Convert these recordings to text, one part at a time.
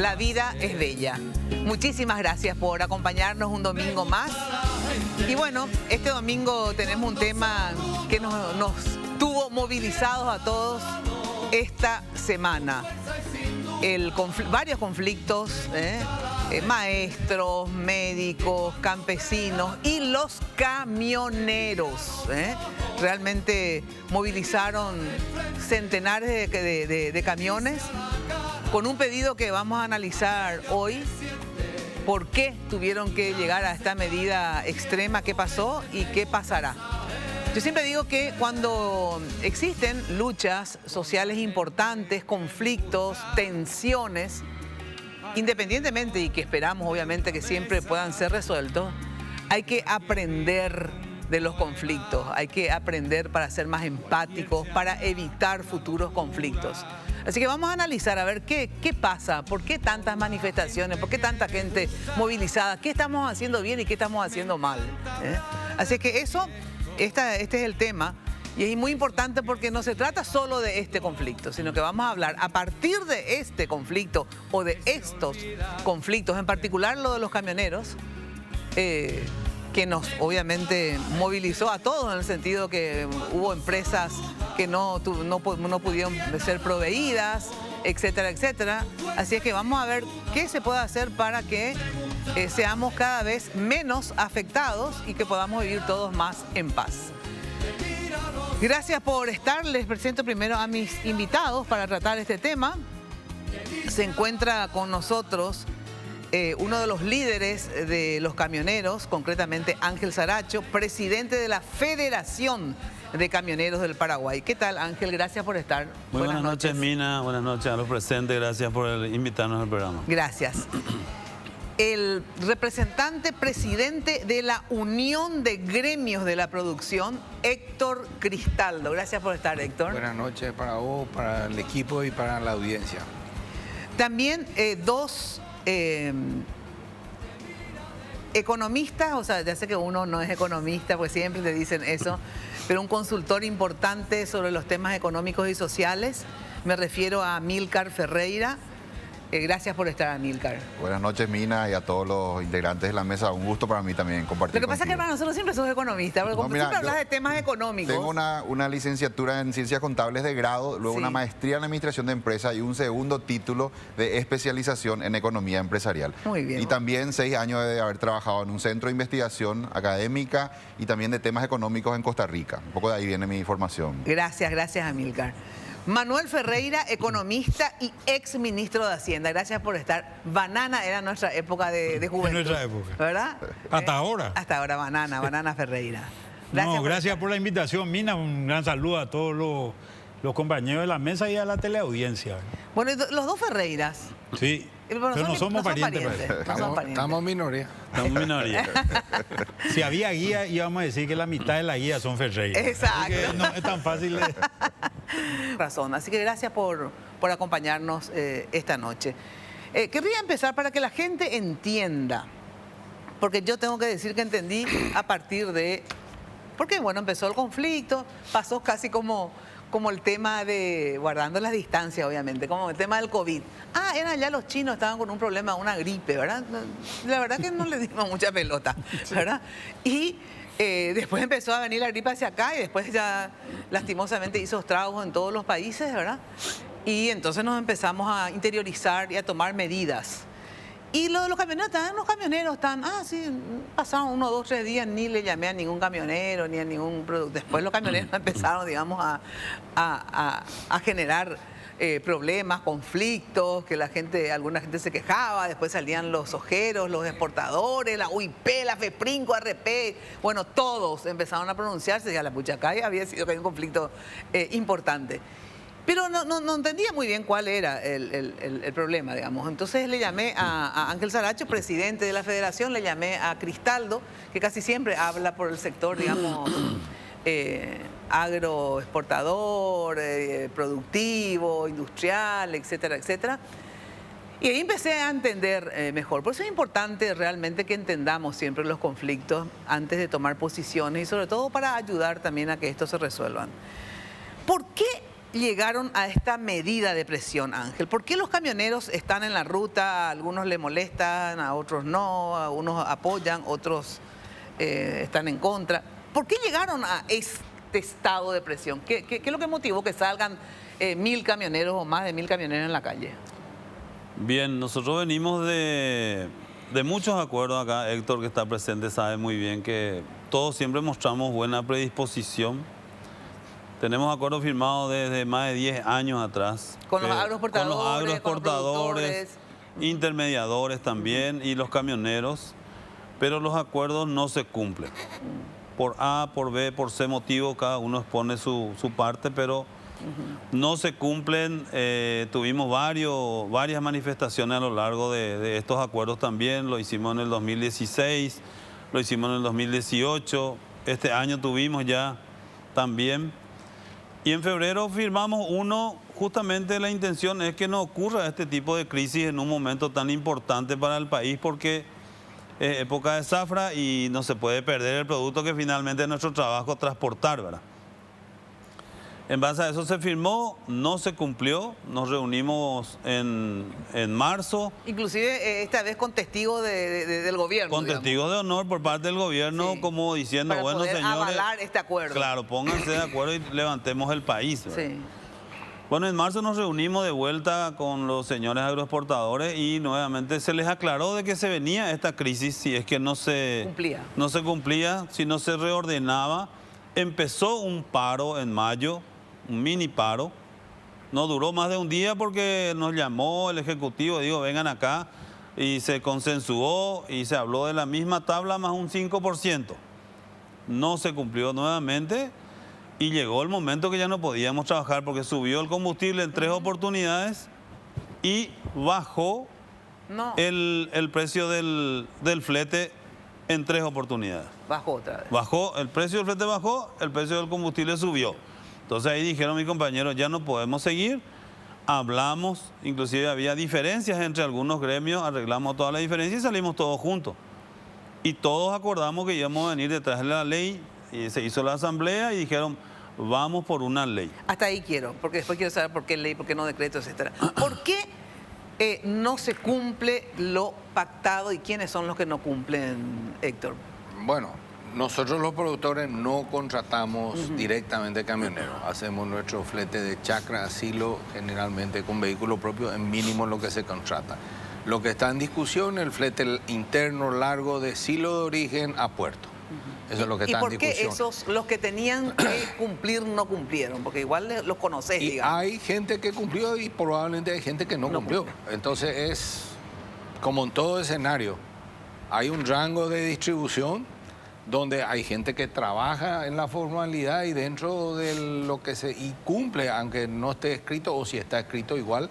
la vida es bella. Muchísimas gracias por acompañarnos un domingo más. Y bueno, este domingo tenemos un tema que nos tuvo movilizados a todos esta semana. Varios conflictos, maestros, médicos, campesinos y los camioneros. Realmente movilizaron centenares de camiones con un pedido que vamos a analizar hoy. ¿Por qué tuvieron que llegar a esta medida extrema? ¿Qué pasó y qué pasará? Yo siempre digo que cuando existen luchas sociales importantes, conflictos, tensiones, independientemente y que esperamos obviamente que siempre puedan ser resueltos, hay que aprender de los conflictos, hay que aprender para ser más empáticos, para evitar futuros conflictos. Así que vamos a analizar a ver qué pasa, por qué tantas manifestaciones, por qué tanta gente movilizada, qué estamos haciendo bien y qué estamos haciendo mal. Así que este es el tema y es muy importante porque no se trata solo de este conflicto, sino que vamos a hablar a partir de este conflicto o de estos conflictos, en particular lo de los camioneros, que nos obviamente movilizó a todos en el sentido que hubo empresas que no pudieron ser proveídas, etcétera, etcétera. Así es que vamos a ver qué se puede hacer para que seamos cada vez menos afectados y que podamos vivir todos más en paz. Gracias por estar. Les presento primero a mis invitados para tratar este tema. Se encuentra con nosotros uno de los líderes de los camioneros, concretamente Ángel Saracho, presidente de la Federación de Camioneros del Paraguay. ¿Qué tal, Ángel? Gracias por estar. Muy buenas noches, Mina. Buenas noches a los presentes. Gracias por invitarnos al programa. Gracias. El representante presidente de la Unión de Gremios de la Producción, Héctor Cristaldo. Gracias por estar, Héctor. Buenas noches para vos, para el equipo y para la audiencia. También dos economistas, o sea, ya sé que uno no es economista, pues siempre te dicen eso, pero un consultor importante sobre los temas económicos y sociales. Me refiero a Amílcar Ferreira. Gracias por estar, Amílcar. Buenas noches, Mina, y a todos los integrantes de la mesa. Un gusto para mí también compartir. Lo que pasa es que para nosotros siempre sos economista, porque como siempre hablas de temas económicos. Tengo una licenciatura en Ciencias Contables de grado, luego una maestría en Administración de Empresas y un segundo título de especialización en Economía Empresarial. Muy bien. Y también 6 años de haber trabajado en un centro de investigación académica y también de temas económicos en Costa Rica. Un poco de ahí viene mi formación. Gracias, Amílcar. Manuel Ferreira, economista y ex ministro de Hacienda. Gracias por estar. Banana era nuestra época de juventud. En nuestra época. ¿Verdad? Hasta ahora. Hasta ahora, Banana Ferreira. Gracias por la invitación, Mina. Un gran saludo a todos los compañeros de la mesa y a la teleaudiencia. Bueno, los dos Ferreiras. Sí. Pero no somos parientes. Estamos minoría. Estamos minoría. Si había guía, íbamos a decir que la mitad de la guía son Ferreira. Exacto. No es tan fácil de... Razón. Así que gracias por acompañarnos esta noche. Querría empezar para que la gente entienda, porque yo tengo que decir que entendí a partir de... Porque, bueno, empezó el conflicto, pasó casi como el tema de, guardando las distancias, obviamente, como el tema del COVID. Eran ya los chinos, estaban con un problema, una gripe, ¿verdad? La verdad que no les dimos mucha pelota, ¿verdad? Y después empezó a venir la gripe hacia acá y después ya lastimosamente hizo estragos en todos los países, ¿verdad? Y entonces nos empezamos a interiorizar y a tomar medidas. Y lo de los camioneros, sí, pasaron 1, 2, 3 días, ni le llamé a ningún camionero, ni a ningún producto. Después los camioneros empezaron, digamos, a generar problemas, conflictos, que alguna gente se quejaba, después salían los ojeros, los exportadores, la UIP, la FEPRINCO, ARP, bueno, todos empezaron a pronunciarse, ya la Puchacay había sido que hay un conflicto importante. Pero no entendía muy bien cuál era el problema, digamos. Entonces le llamé a Ángel Saracho, presidente de la Federación, le llamé a Cristaldo, que casi siempre habla por el sector, digamos, agroexportador, productivo, industrial, etcétera, etcétera. Y ahí empecé a entender mejor. Por eso es importante realmente que entendamos siempre los conflictos antes de tomar posiciones y sobre todo para ayudar también a que estos se resuelvan. ¿Por qué llegaron a esta medida de presión, Ángel? ¿Por qué los camioneros están en la ruta? A algunos les molestan, a otros no, a unos apoyan, otros están en contra. ¿Por qué llegaron a este estado de presión? ¿Qué es lo que motivó que salgan 1000 camioneros o más de 1000 camioneros en la calle? Bien, nosotros venimos de muchos acuerdos acá. Héctor, que está presente, sabe muy bien que todos siempre mostramos buena predisposición. Tenemos acuerdos firmados desde más de 10 años atrás. Con los agroexportadores, con los agroexportadores, intermediadores también y los camioneros. Pero los acuerdos no se cumplen. Por A, por B, por C motivo, cada uno expone su parte, pero no se cumplen. Tuvimos varias manifestaciones a lo largo de estos acuerdos también. Lo hicimos en el 2016, lo hicimos en el 2018. Este año tuvimos ya también. Y en febrero firmamos uno. Justamente la intención es que no ocurra este tipo de crisis en un momento tan importante para el país, porque es época de zafra y no se puede perder el producto que finalmente es nuestro trabajo transportar, ¿verdad? En base a eso se firmó, no se cumplió, nos reunimos en marzo. Inclusive esta vez con testigos del gobierno. Con testigos de honor por parte del gobierno, sí, como diciendo, para bueno, poder señores, avalar este acuerdo. Claro, pónganse de acuerdo y levantemos el país, ¿verdad? Sí. Bueno, en marzo nos reunimos de vuelta con los señores agroexportadores y nuevamente se les aclaró de que se venía esta crisis si es que no se cumplía, si no se reordenaba. Empezó un paro en mayo, un mini paro. No duró más de un día porque nos llamó el ejecutivo, digo, vengan acá, y se consensuó y se habló de la misma tabla más un 5%. No se cumplió nuevamente. Y llegó el momento que ya no podíamos trabajar porque subió el combustible en 3 oportunidades y bajó el precio del flete en 3 oportunidades. Bajó otra vez. Bajó, el precio del flete bajó, el precio del combustible subió. Entonces ahí dijeron mis compañeros, ya no podemos seguir. Hablamos, inclusive había diferencias entre algunos gremios, arreglamos todas las diferencias y salimos todos juntos. Y todos acordamos que íbamos a venir detrás de la ley, y se hizo la asamblea y dijeron, vamos por una ley. Hasta ahí quiero, porque después quiero saber por qué ley, por qué no decreto, etcétera. ¿Por qué no se cumple lo pactado y quiénes son los que no cumplen, Héctor? Bueno, nosotros los productores no contratamos directamente camioneros. Hacemos nuestro flete de chacra, asilo, generalmente con vehículo propio, en mínimo lo que se contrata. Lo que está en discusión es el flete interno largo de silo de origen a puerto. Eso es lo que está en discusión. ¿Y por qué esos, los que tenían que cumplir, no cumplieron? Porque igual los conocés, y digamos. hay gente que cumplió y probablemente hay gente que no cumplió. Entonces es como en todo escenario. Hay un rango de distribución donde hay gente que trabaja en la formalidad y dentro de lo que y cumple, aunque no esté escrito, o si está escrito igual,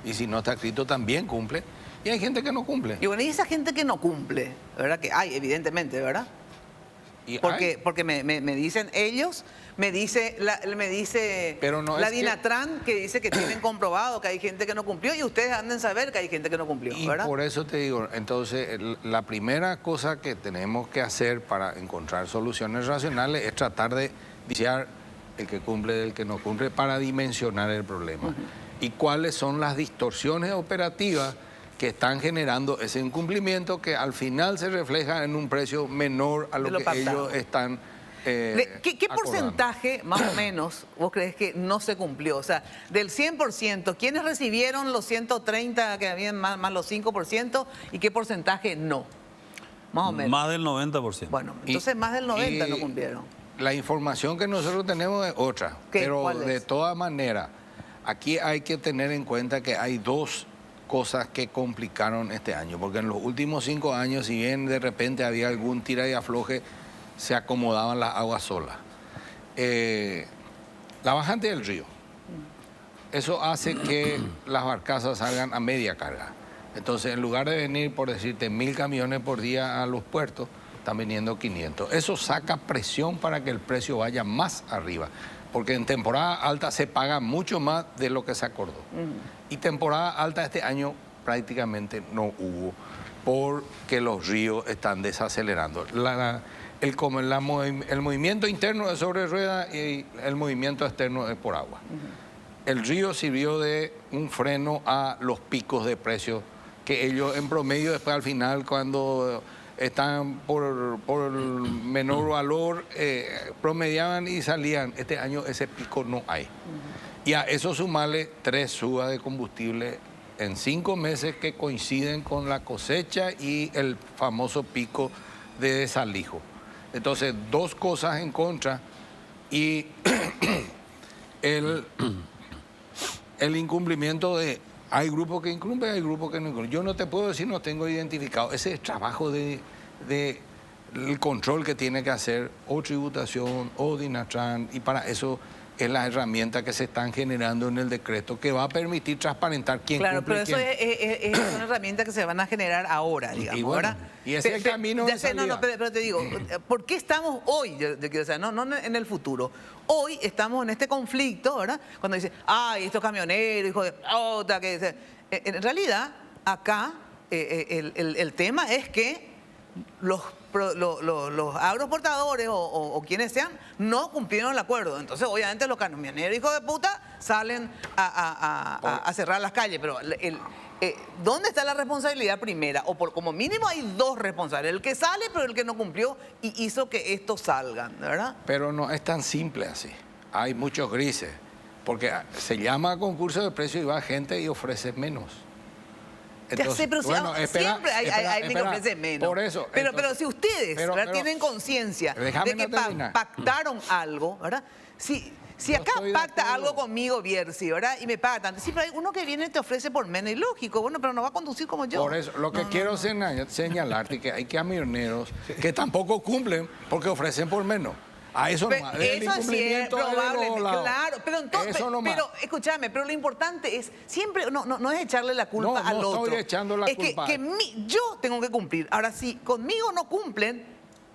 y si no está escrito también cumple. Y hay gente que no cumple. Y bueno, y esa gente que no cumple, ¿verdad? Que hay, evidentemente, ¿verdad? Porque me dicen ellos, me dice pero no la Dinatran que dice que tienen comprobado que hay gente que no cumplió y ustedes han de saber que hay gente que no cumplió, ¿verdad? Y por eso te digo, entonces la primera cosa que tenemos que hacer para encontrar soluciones racionales es tratar de diferenciar el que cumple del que no cumple para dimensionar el problema. Y cuáles son las distorsiones operativas que están generando ese incumplimiento que al final se refleja en un precio menor a lo que ellos están ¿Qué porcentaje, más o menos, vos crees que no se cumplió? O sea, del 100%, ¿quiénes recibieron los 130 que habían más los 5% y qué porcentaje no? Más o menos. Más del 90%. Bueno, entonces más del 90% no cumplieron. La información que nosotros tenemos es otra, pero de todas maneras, aquí hay que tener en cuenta que hay dos cosas que complicaron este año, porque en los últimos 5 años, si bien de repente había algún tira y afloje, se acomodaban las aguas solas. La bajante del río, eso hace que las barcazas salgan a media carga. Entonces, en lugar de venir, por decirte, 1000 camiones por día a los puertos, están viniendo 500. Eso saca presión para que el precio vaya más arriba, porque en temporada alta se paga mucho más de lo que se acordó. Y temporada alta este año prácticamente no hubo, porque los ríos están desacelerando. El movimiento interno es sobre rueda y el movimiento externo es por agua. el río sirvió de un freno a los picos de precios que ellos en promedio después al final cuando están por menor valor promediaban y salían. Este año ese pico no hay. Y a eso sumarle 3 subas de combustible en 5 meses que coinciden con la cosecha y el famoso pico de desalijo. Entonces, 2 cosas en contra y el incumplimiento de... Hay grupos que incumplen, hay grupos que no incumplen. Yo no te puedo decir, no tengo identificado. Ese es trabajo de el control que tiene que hacer o tributación o DINATRAN, y para eso es la herramienta que se están generando en el decreto que va a permitir transparentar quién cumple. Claro, pero eso es una herramienta que se van a generar ahora, digamos. Y bueno, y ese es el camino de salida. No, pero te digo, ¿por qué estamos hoy? O sea, no en el futuro. Hoy estamos en este conflicto, ¿verdad? Cuando dice, ay, estos camioneros, hijo de puta, que... En realidad, acá el tema es que los agroexportadores o quienes sean no cumplieron el acuerdo. Entonces, obviamente, los camioneros, hijos de puta, salen a cerrar las calles. Pero ¿dónde está la responsabilidad primera? O como mínimo hay 2 responsables. El que sale, pero el que no cumplió y hizo que estos salgan, ¿verdad? Pero no es tan simple así. Hay muchos grises. Porque se llama concurso de precios y va gente y ofrece menos. Entonces, ya sé, pero bueno, siempre hay alguien que ofrece menos. Por eso. Pero si ustedes tienen conciencia de que pactaron algo, ¿verdad? Si acá pacta algo conmigo, Bierzi, ¿verdad? Y me paga tanto. Sí, pero hay uno que viene y te ofrece por menos. Y lógico, bueno, pero no va a conducir como yo. Por eso, lo que quiero señalarte que hay camioneros que tampoco cumplen porque ofrecen por menos. A eso nomás. Eso sí es probable, claro. Pero entonces, escúchame, pero lo importante es siempre, no es echarle la culpa al otro. No estoy echando la culpa. Es que yo tengo que cumplir. Ahora, si conmigo no cumplen,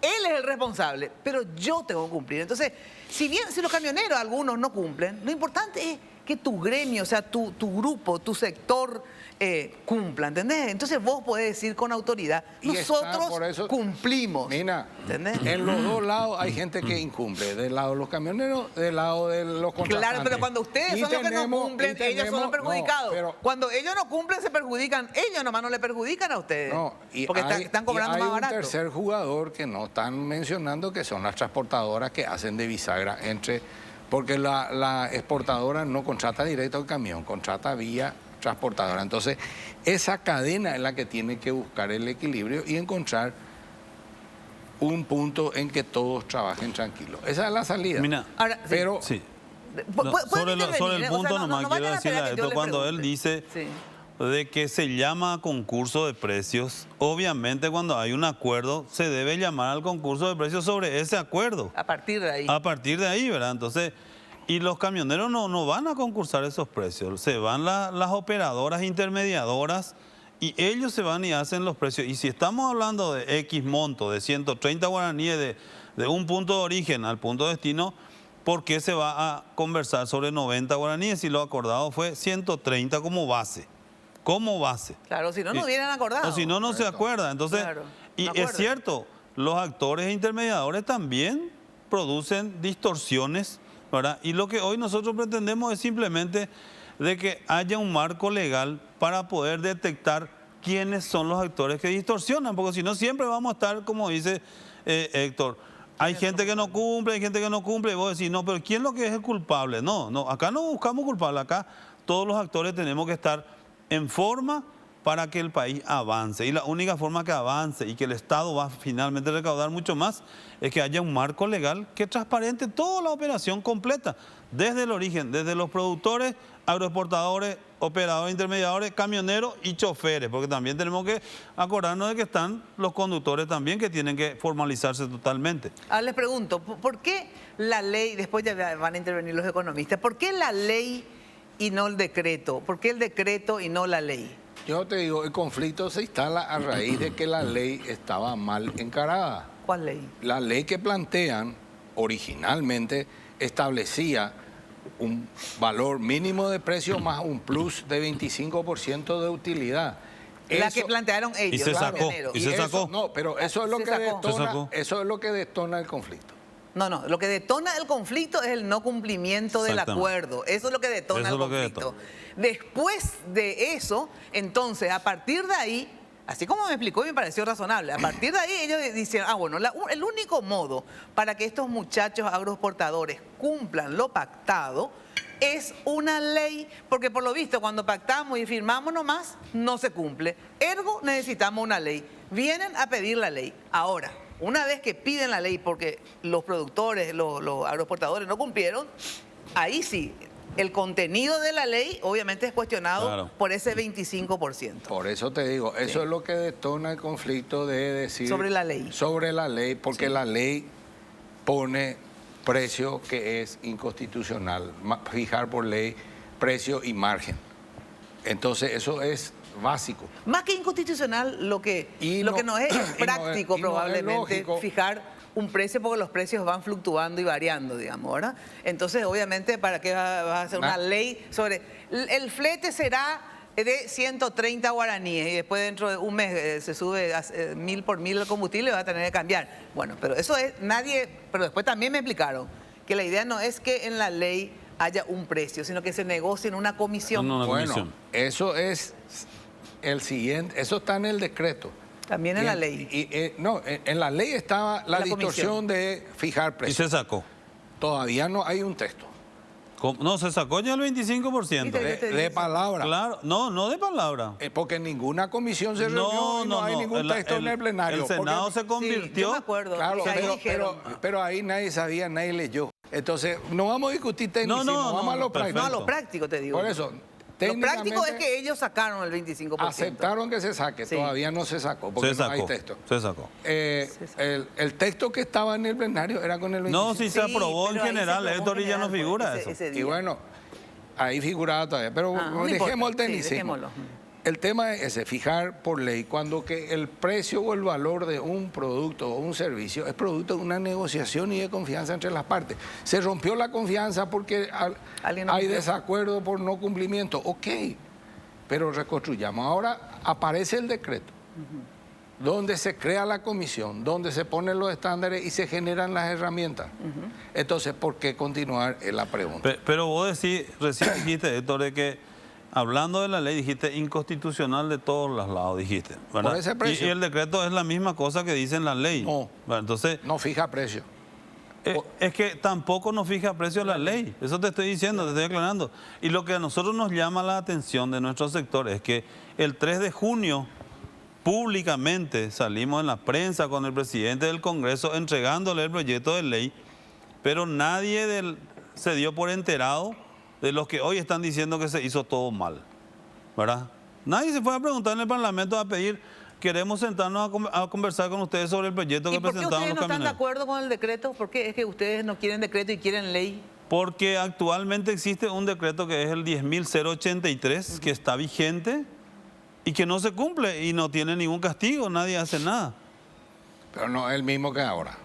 él es el responsable, pero yo tengo que cumplir. Entonces, si los camioneros, algunos no cumplen, lo importante es que tu gremio, o sea, tu grupo, tu sector cumpla, ¿entendés? Entonces vos podés decir con autoridad, nosotros cumplimos. Mira, ¿entendés? En los 2 lados hay gente que incumple, del lado de los camioneros, del lado de los contratantes. Claro, pero cuando ustedes son los que no cumplen, ellos son los perjudicados. Cuando ellos no cumplen, se perjudican. Ellos nomás no le perjudican a ustedes. Porque están cobrando más barato. Hay un tercer jugador que no están mencionando, que son las transportadoras que hacen de bisagra entre... Porque la exportadora no contrata directo al camión, contrata vía transportadora. Entonces, esa cadena es la que tiene que buscar el equilibrio y encontrar un punto en que todos trabajen tranquilos. Esa es la salida. Mira, ahora, pero sí. Sobre el punto nomás quiero decirle esto, cuando él dice de que se llama a concurso de precios, obviamente cuando hay un acuerdo se debe llamar al concurso de precios sobre ese acuerdo. A partir de ahí. A partir de ahí, ¿verdad? Entonces, y los camioneros no van a concursar esos precios, se van las operadoras intermediadoras y ellos se van y hacen los precios. Y si estamos hablando de X monto, de 130 guaraníes de un punto de origen al punto de destino, ¿por qué se va a conversar sobre 90 guaraníes si lo acordado fue 130 como base? Como base. Claro, si no hubieran acordado. O si no se acuerda. Entonces, claro, y es cierto, los actores e intermediadores también producen distorsiones, ¿verdad? Y lo que hoy nosotros pretendemos es simplemente de que haya un marco legal para poder detectar quiénes son los actores que distorsionan, porque si no siempre vamos a estar, como dice Héctor, hay gente que no cumple, hay gente que no cumple, y vos decís, no, pero ¿quién es lo que es el culpable? No, acá no buscamos culpable, acá todos los actores tenemos que estar en forma para que el país avance. Y la única forma que avance y que el Estado va finalmente a recaudar mucho más es que haya un marco legal que transparente toda la operación completa, desde el origen, desde los productores, agroexportadores, operadores, intermediadores, camioneros y choferes, porque también tenemos que acordarnos de que están los conductores también que tienen que formalizarse totalmente. Ahora les pregunto, ¿por qué la ley, después ya van a intervenir los economistas, ¿por qué la ley y no el decreto? ¿Por qué el decreto y no la ley? Yo te digo, el conflicto se instala a raíz de que la ley estaba mal encarada. ¿Cuál ley? La ley que plantean originalmente establecía un valor mínimo de precio más un plus de 25% de utilidad. La que plantearon ellos. Y se sacó. No, pero eso es lo que detona, eso es lo que detona el conflicto. No, lo que detona el conflicto es el no cumplimiento del acuerdo. Eso es lo que detona el conflicto. Después de eso, entonces, a partir de ahí, así como me explicó y me pareció razonable, a partir de ahí ellos dicen, bueno, el único modo para que estos muchachos agroexportadores cumplan lo pactado es una ley, porque por lo visto cuando pactamos y firmamos nomás, no se cumple. Ergo, necesitamos una ley. Vienen a pedir la ley. Ahora, una vez que piden la ley porque los productores, los agroexportadores no cumplieron, ahí sí, el contenido de la ley obviamente es cuestionado por ese 25%. Por eso te digo, eso es lo que detona el conflicto de decir... Sobre la ley. Sobre la ley, porque la ley pone precio que es inconstitucional, fijar por ley precio y margen. Entonces eso es básico. Más que inconstitucional, lo que no es práctico probablemente fijar un precio, porque los precios van fluctuando y variando, digamos, ¿verdad? Entonces, obviamente, ¿para qué vas a hacer una ley sobre... El flete será de 130 guaraníes y después dentro de un mes se sube a 1000 por 1000 el combustible y va a tener que cambiar. Bueno, pero eso es... Pero después también me explicaron que la idea no es que en la ley haya un precio, sino que se negocie en una comisión. Bueno, eso es el siguiente... Eso está en el decreto. También en la ley. No, en la ley estaba la distorsión de fijar precios. ¿Y se sacó? Todavía no hay un texto. No, se sacó ya el 25%. De palabra. Claro, no de palabra. Porque ninguna comisión se reunió y no hay ningún texto en el plenario. El Senado se convirtió. Sí, yo me acuerdo. Claro, pero ahí nadie sabía, nadie leyó. Entonces, no vamos a discutir tecnicismo, vamos a lo práctico. No, a lo práctico te digo. Por eso. Lo práctico es que ellos sacaron el 25%. Aceptaron que se saque, todavía no se sacó, porque no hay texto. Se sacó. El texto que estaba en el plenario era con el 25%. No, sí se aprobó en general, Héctor, y ya no figura eso. Y bueno, ahí figuraba todavía, pero dejemos el tecnicismo. El tema es ese, fijar por ley, cuando que el precio o el valor de un producto o un servicio es producto de una negociación y de confianza entre las partes. Se rompió la confianza porque hay desacuerdo por no cumplimiento. Ok, pero reconstruyamos. Ahora aparece el decreto, donde se crea la comisión, donde se ponen los estándares y se generan las herramientas. Entonces, ¿por qué continuar? Es la pregunta. Pero vos recién dijiste, Héctor, de que hablando de la ley, dijiste inconstitucional de todos los lados, dijiste, ¿verdad? Por ese precio. Y el decreto es la misma cosa que dice en la ley. No, entonces, no fija precio. Es que tampoco nos fija precio la ley. Eso te estoy diciendo, te estoy aclarando. Y lo que a nosotros nos llama la atención de nuestro sector es que el 3 de junio, públicamente, salimos en la prensa con el presidente del Congreso entregándole el proyecto de ley, pero nadie se dio por enterado de los que hoy están diciendo que se hizo todo mal, ¿verdad? Nadie se fue a preguntar en el Parlamento a pedir, queremos sentarnos a conversar con ustedes sobre el proyecto que presentamos los camioneros. ¿Y por qué ustedes no están de acuerdo con el decreto? ¿Por qué es que ustedes no quieren decreto y quieren ley? Porque actualmente existe un decreto que es el 10.083, que está vigente y que no se cumple y no tiene ningún castigo, nadie hace nada. Pero no es el mismo que ahora.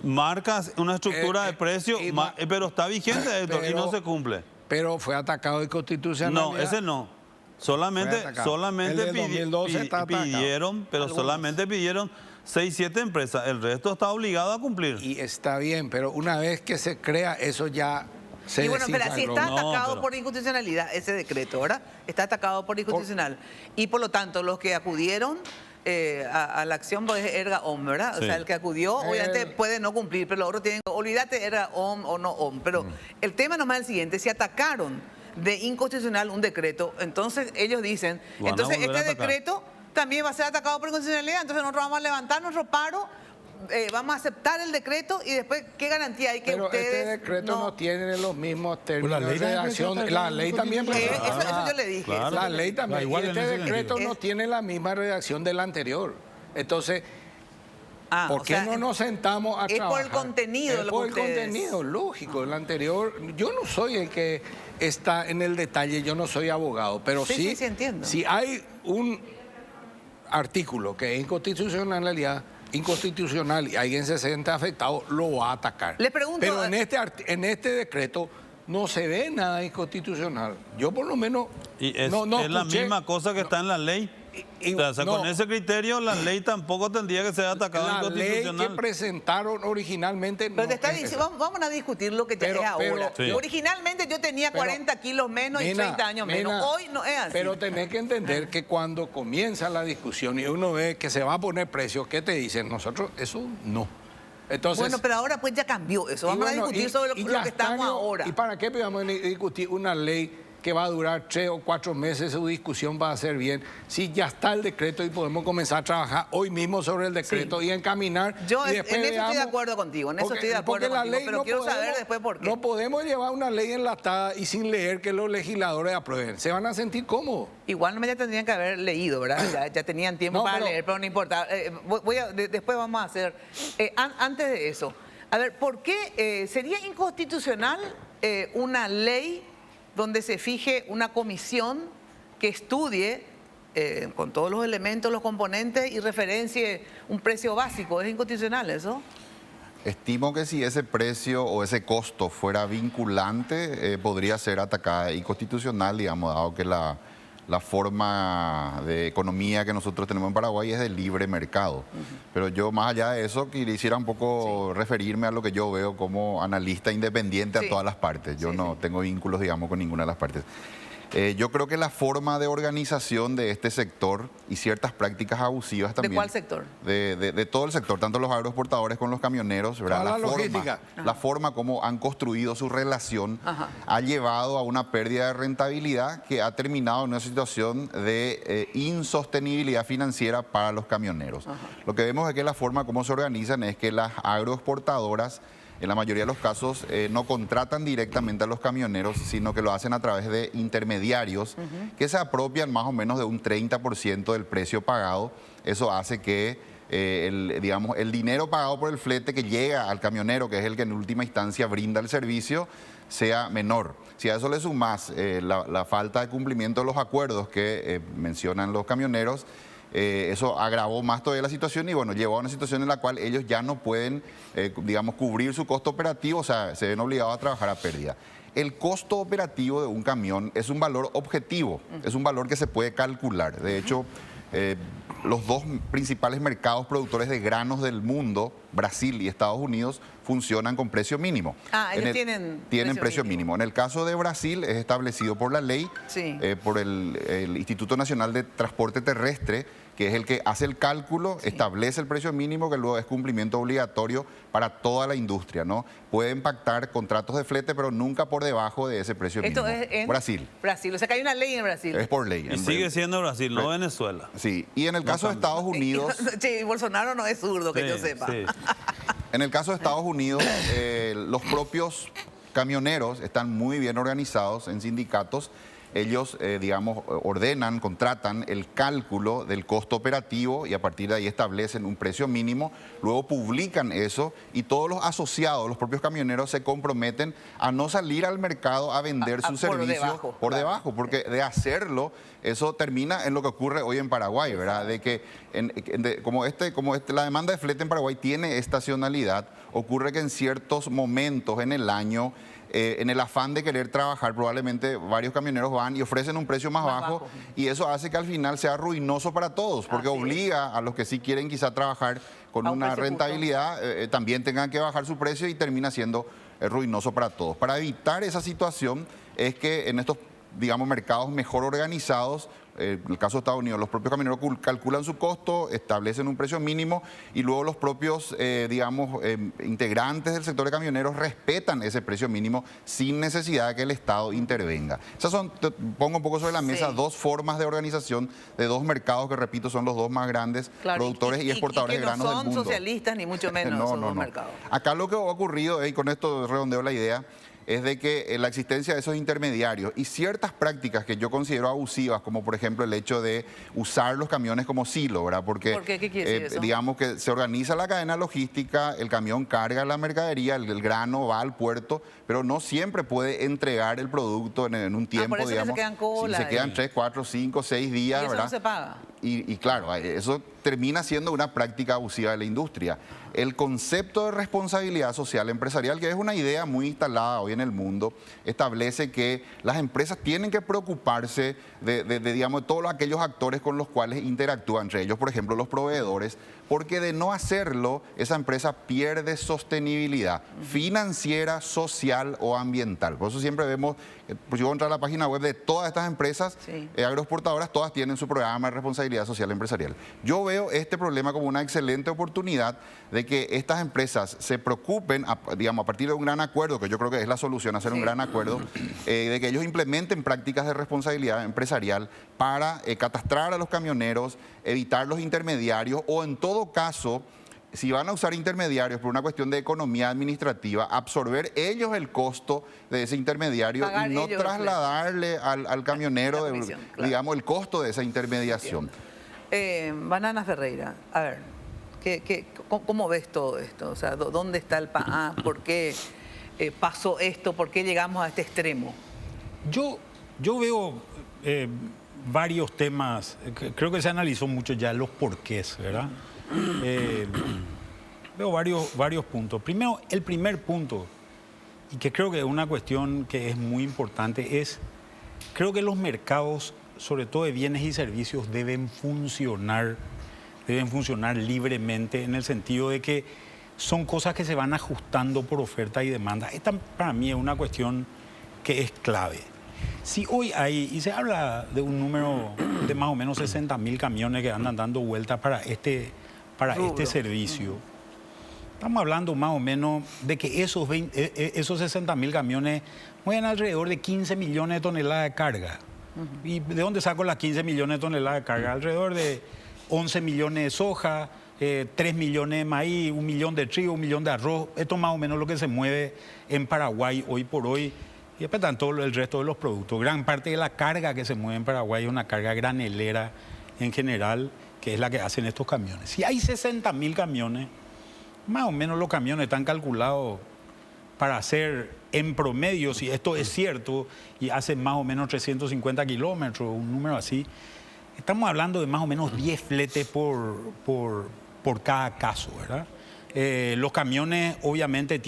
Marca una estructura de precio, pero está vigente, Héctor, y no se cumple. Pero fue atacado inconstitucionalidad. No, ese no. Solamente pidieron, pero solamente pidieron 6, 7 empresas. El resto está obligado a cumplir. Y está bien, pero una vez que se crea, eso ya se bueno, pero si está atacado pero por inconstitucionalidad, ese decreto, ¿verdad? Está atacado por inconstitucional. Y por lo tanto, los que acudieron a la acción pues, erga om, ¿verdad? Sí. O sea, el que acudió obviamente puede no cumplir, pero los otros tienen que olvídate erga om o no om. Pero el tema nomás es el siguiente, si atacaron de inconstitucional un decreto, entonces ellos dicen, entonces este decreto también va a ser atacado por inconstitucionalidad, entonces nosotros vamos a levantar nuestro paro, vamos a aceptar el decreto y después, ¿qué garantía hay que pero ustedes este decreto no tiene los mismos términos la ley de redacción? La ley también... Eso yo le dije. Claro. La ley también. Igual y este en ese decreto sentido. no tiene la misma redacción del anterior. Entonces, ¿por qué no nos sentamos a trabajar? Es por el contenido. Es por el contenido, lógico. El anterior, yo no soy el que está en el detalle, yo no soy abogado, pero sí entiendo. Si hay un artículo que es inconstitucional y alguien se siente afectado, lo va a atacar. Le pregunto, pero en este decreto no se ve nada inconstitucional. Yo por lo menos Y es no la escuché. misma cosa que está en la ley. O sea, con ese criterio la ley tampoco tendría que ser atacada inconstitucional. La ley que presentaron originalmente... Pero te está diciendo, vamos a discutir lo que ya es ahora. Sí. Originalmente yo tenía 40 kilos menos y 30 años menos. Hoy no es así. Pero tenés que entender que cuando comienza la discusión y uno ve que se va a poner precio, ¿qué te dicen? Nosotros eso no. Entonces, bueno, pero ahora pues ya cambió eso. Vamos a discutir sobre lo que estamos ahora. ¿Y para qué vamos a discutir una ley que va a durar 3 o 4 meses? Su discusión va a ser bien. Si ya está el decreto y podemos comenzar a trabajar hoy mismo sobre el decreto y encaminar. Yo y en eso estoy de acuerdo contigo, pero quiero saber después por qué. No podemos llevar una ley enlatada y sin leer que los legisladores aprueben. Se van a sentir cómodos. Igual ya tendrían que haber leído, ¿verdad? Ya tenían tiempo para leer, pero no importa. Después vamos a hacer. Antes de eso, a ver, ¿por qué sería inconstitucional una ley donde se fije una comisión que estudie con todos los elementos, los componentes y referencie un precio básico? ¿Es inconstitucional eso? Estimo que si ese precio o ese costo fuera vinculante, podría ser atacada inconstitucional, digamos, dado que la forma de economía que nosotros tenemos en Paraguay es de libre mercado. Pero yo, más allá de eso, quisiera un poco referirme a lo que yo veo como analista independiente a todas las partes. Yo no tengo vínculos, digamos, con ninguna de las partes. Yo creo que la forma de organización de este sector y ciertas prácticas abusivas también... ¿De cuál sector? De todo el sector, tanto los agroexportadores con los camioneros, ¿verdad? La logística. La forma como han construido su relación ha llevado a una pérdida de rentabilidad que ha terminado en una situación de insostenibilidad financiera para los camioneros. Lo que vemos es que la forma como se organizan es que las agroexportadoras, en la mayoría de los casos, no contratan directamente a los camioneros, sino que lo hacen a través de intermediarios que se apropian más o menos de un 30% del precio pagado. Eso hace que el dinero pagado por el flete que llega al camionero, que es el que en última instancia brinda el servicio, sea menor. Si a eso le sumas la falta de cumplimiento de los acuerdos que mencionan los camioneros, eso agravó más todavía la situación y bueno, llevó a una situación en la cual ellos ya no pueden, digamos, cubrir su costo operativo, o sea, se ven obligados a trabajar a pérdida. El costo operativo de un camión es un valor objetivo, es un valor que se puede calcular. De hecho, los dos principales mercados productores de granos del mundo, Brasil y Estados Unidos, funcionan con precio mínimo. Ellos tienen precio mínimo. En el caso de Brasil es establecido por la ley, por el Instituto Nacional de Transporte Terrestre, que es el que hace el cálculo, establece el precio mínimo, que luego es cumplimiento obligatorio para toda la industria, ¿no? Pueden pactar contratos de flete, pero nunca por debajo de ese precio mínimo. Esto es en Brasil. Brasil, o sea que hay una ley en Brasil. Es por ley. Y sigue siendo Brasil, no Venezuela. Sí, y en el caso de Estados Unidos... Sí, Bolsonaro no es zurdo, que yo sepa. Sí. En el caso de Estados Unidos, los propios camioneros están muy bien organizados en sindicatos. Ellos, digamos, ordenan, contratan el cálculo del costo operativo y a partir de ahí establecen un precio mínimo, luego publican eso y todos los asociados, los propios camioneros, se comprometen a no salir al mercado a vender su servicio por debajo, porque de hacerlo, eso termina en lo que ocurre hoy en Paraguay, ¿verdad? De que la demanda de flete en Paraguay tiene estacionalidad, ocurre que en ciertos momentos en el año, en el afán de querer trabajar, probablemente varios camioneros van y ofrecen un precio más bajo y eso hace que al final sea ruinoso para todos, porque obliga a los que sí quieren quizá trabajar con una rentabilidad, también tengan que bajar su precio y termina siendo ruinoso para todos. Para evitar esa situación es que en estos, digamos, mercados mejor organizados, en el caso de Estados Unidos, los propios camioneros calculan su costo, establecen un precio mínimo y luego los propios, integrantes del sector de camioneros respetan ese precio mínimo sin necesidad de que el Estado intervenga. Esas son, pongo un poco sobre la mesa, dos formas de organización de dos mercados que, repito, son los dos más grandes productores y exportadores de granos del mundo. No son socialistas ni mucho menos esos dos mercados. Acá lo que ha ocurrido, y con esto redondeo la idea, es de que la existencia de esos intermediarios y ciertas prácticas que yo considero abusivas, como por ejemplo el hecho de usar los camiones como silo, ¿verdad? Porque, ¿por qué? ¿Qué quiere decir eso? Digamos que se organiza la cadena logística, el camión carga la mercadería, el grano va al puerto, pero no siempre puede entregar el producto en un tiempo, por eso digamos. Que se quedan cola. Se quedan 3, 4, 5, 6 días, ¿Y eso ¿verdad? no se paga? y claro, eso termina siendo una práctica abusiva de la industria. El concepto de responsabilidad social empresarial, que es una idea muy instalada hoy en el mundo, establece que las empresas tienen que preocuparse digamos, de todos aquellos actores con los cuales interactúan, entre ellos, por ejemplo, los proveedores, porque de no hacerlo, esa empresa pierde sostenibilidad financiera, social o ambiental. Por eso siempre vemos, pues yo entro a la página web de todas estas empresas agroexportadoras, todas tienen su programa de responsabilidad social empresarial. Yo veo este problema como una excelente oportunidad de que estas empresas se preocupen, digamos, a partir de un gran acuerdo, que yo creo que es la solución, hacer un gran acuerdo, de que ellos implementen prácticas de responsabilidad empresarial para catastrar a los camioneros, evitar los intermediarios o en todo caso, si van a usar intermediarios por una cuestión de economía administrativa, absorber ellos el costo de ese intermediario y no trasladarle al camionero, digamos, el costo de esa intermediación. Banana Ferreira, a ver, ¿cómo ves todo esto? O sea, ¿dónde está el PAA? ¿Por qué pasó esto? ¿Por qué llegamos a este extremo? Yo veo varios temas, creo que se analizó mucho ya los porqués, ¿verdad? Veo varios puntos. Primero, el primer punto, y que creo que es una cuestión que es muy importante, creo que los mercados, sobre todo de bienes y servicios, deben funcionar libremente en el sentido de que son cosas que se van ajustando por oferta y demanda. Esta para mí es una cuestión que es clave. Si hoy hay, y se habla de un número de más o menos 60.000 camiones que andan dando vueltas para este servicio, estamos hablando más o menos de que esos 60.000 camiones mueven alrededor de 15 millones de toneladas de carga. ¿Y de dónde saco las 15 millones de toneladas de carga? Alrededor de 11 millones de soja, 3 millones de maíz, 1 millón de trigo, 1 millón de arroz. Esto es más o menos lo que se mueve en Paraguay hoy por hoy. Y después están todo el resto de los productos. Gran parte de la carga que se mueve en Paraguay es una carga granelera en general, que es la que hacen estos camiones. Si hay 60.000 camiones, más o menos los camiones están calculados para hacer en promedio, si esto es cierto, y hacen más o menos 350 kilómetros, un número así, estamos hablando de más o menos 10 fletes por cada caso, ¿verdad? Los camiones obviamente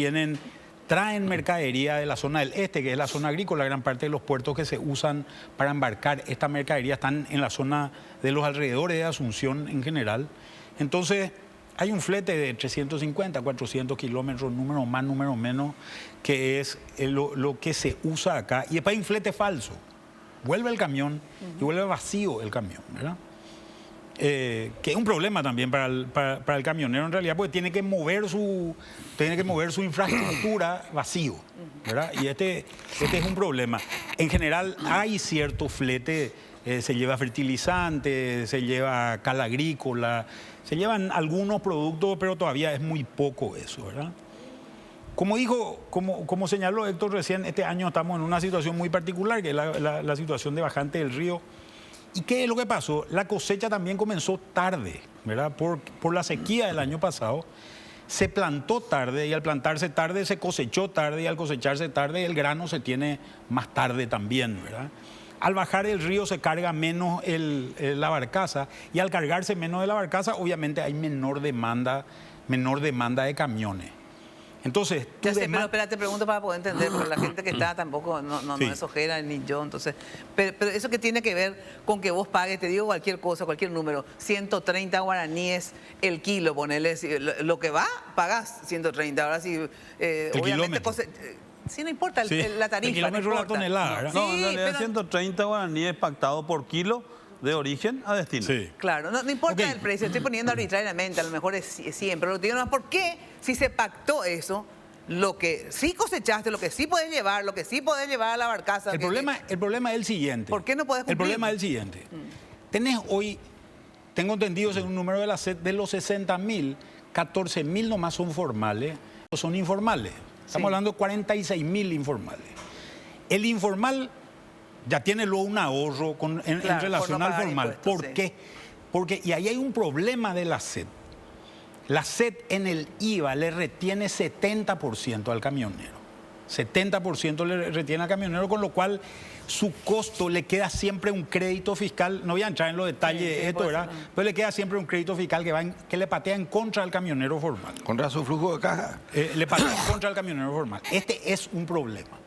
traen mercadería de la zona del este, que es la zona agrícola. Gran parte de los puertos que se usan para embarcar esta mercadería están en la zona de los alrededores de Asunción en general. Entonces, hay un flete de 350, 400 kilómetros, número más, número menos, que es lo que se usa acá. Y después hay un flete falso. Vuelve el camión y vuelve vacío el camión, ¿verdad? Que es un problema también para el camionero en realidad, porque tiene que mover su infraestructura vacío, ¿verdad? Y este es un problema. En general hay cierto flete, se lleva fertilizante, se lleva cal agrícola, se llevan algunos productos, pero todavía es muy poco eso, ¿verdad? Como señaló Héctor recién, este año estamos en una situación muy particular, que es la situación de bajante del río. ¿Y qué es lo que pasó? La cosecha también comenzó tarde, ¿verdad? Por la sequía del año pasado. Se plantó tarde y al plantarse tarde se cosechó tarde y al cosecharse tarde el grano se tiene más tarde también, ¿verdad? Al bajar el río se carga menos la barcaza y al cargarse menos de la barcaza obviamente hay menor demanda de camiones. Entonces, pero espera, te pregunto para poder entender, porque la gente que está tampoco no es ojera ni yo, entonces, pero eso que tiene que ver con que vos pagues, te digo cualquier cosa, cualquier número, 130 guaraníes el kilo, ponele, lo que va, pagás 130, ahora sí, obviamente, sí, no importa la tarifa. El kilómetro no la tonelada, ¿verdad? No, en realidad 130 guaraníes pactado por kilo de origen a destino. Sí. Claro, no importa el precio, estoy poniendo arbitrariamente, a lo mejor es 100, pero lo que digo no es por qué, si se pactó eso, lo que sí cosechaste, lo que sí podés llevar, lo que sí podés llevar a la barcaza. El problema es el siguiente. ¿Por qué no podés cumplir? El problema es el siguiente. Tenés hoy, tengo entendido según un número de los 60.000, 14.000 nomás son formales, son informales. Estamos hablando de 46.000 informales. El informal ya tiene luego un ahorro en relación al formal. ¿Por qué? Porque, y ahí hay un problema de la SED. La SED en el IVA le retiene 70% al camionero. 70% le retiene al camionero, con lo cual su costo le queda siempre un crédito fiscal. No voy a entrar en los detalles de esto, ¿verdad? Pero le queda siempre un crédito fiscal que le patea en contra del camionero formal. Contra su flujo de caja. Le patea en contra del camionero formal. Este es un problema.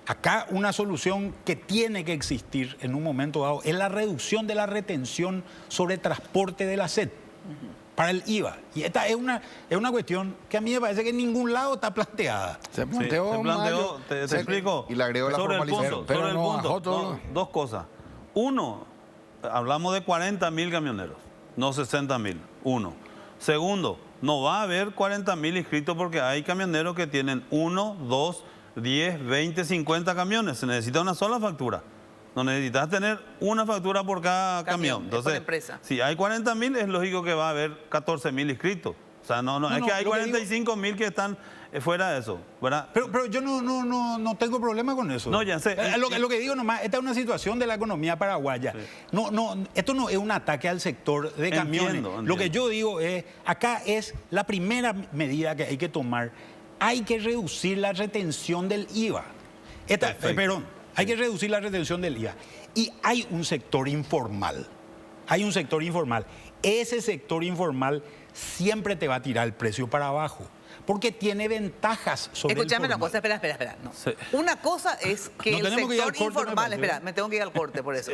Acá una solución que tiene que existir en un momento dado es la reducción de la retención sobre transporte de la SED para el IVA. Y esta es una cuestión que a mí me parece que en ningún lado está planteada. Se planteó, te explico. Y le agrego la formalización. Sobre el punto. Dos cosas. Uno, hablamos de 40.000 camioneros, no 60.000. Uno. Segundo, no va a haber 40.000 inscritos porque hay camioneros que tienen 1, 2, 10, 20, 50 camiones. Se necesita una sola factura. No necesitas tener una factura por cada camión. Entonces, si hay 40.000, es lógico que va a haber 14.000 inscritos. O sea, es que hay 45.000 que están fuera de eso, ¿verdad? Pero yo no tengo problema con eso. No, ya sé. Lo que digo nomás, esta es una situación de la economía paraguaya. Sí. Esto no es un ataque al sector de camiones. Entiendo. Lo que yo digo es, acá es la primera medida que hay que tomar. Hay que reducir la retención del IVA. Hay que reducir la retención del IVA. Y hay un sector informal. Ese sector informal siempre te va a tirar el precio para abajo, porque tiene ventajas sobre Escuchame el una cosa, espera. No. Sí. Una cosa es que el sector informal... Espera, me tengo que ir al corte por eso.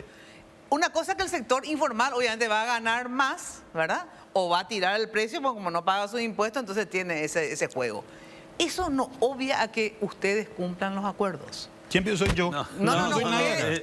Una cosa es que el sector informal obviamente va a ganar más, ¿verdad? O va a tirar el precio, porque como no paga sus impuestos, entonces tiene ese juego. Eso no obvia a que ustedes cumplan los acuerdos. Siempre soy yo. No,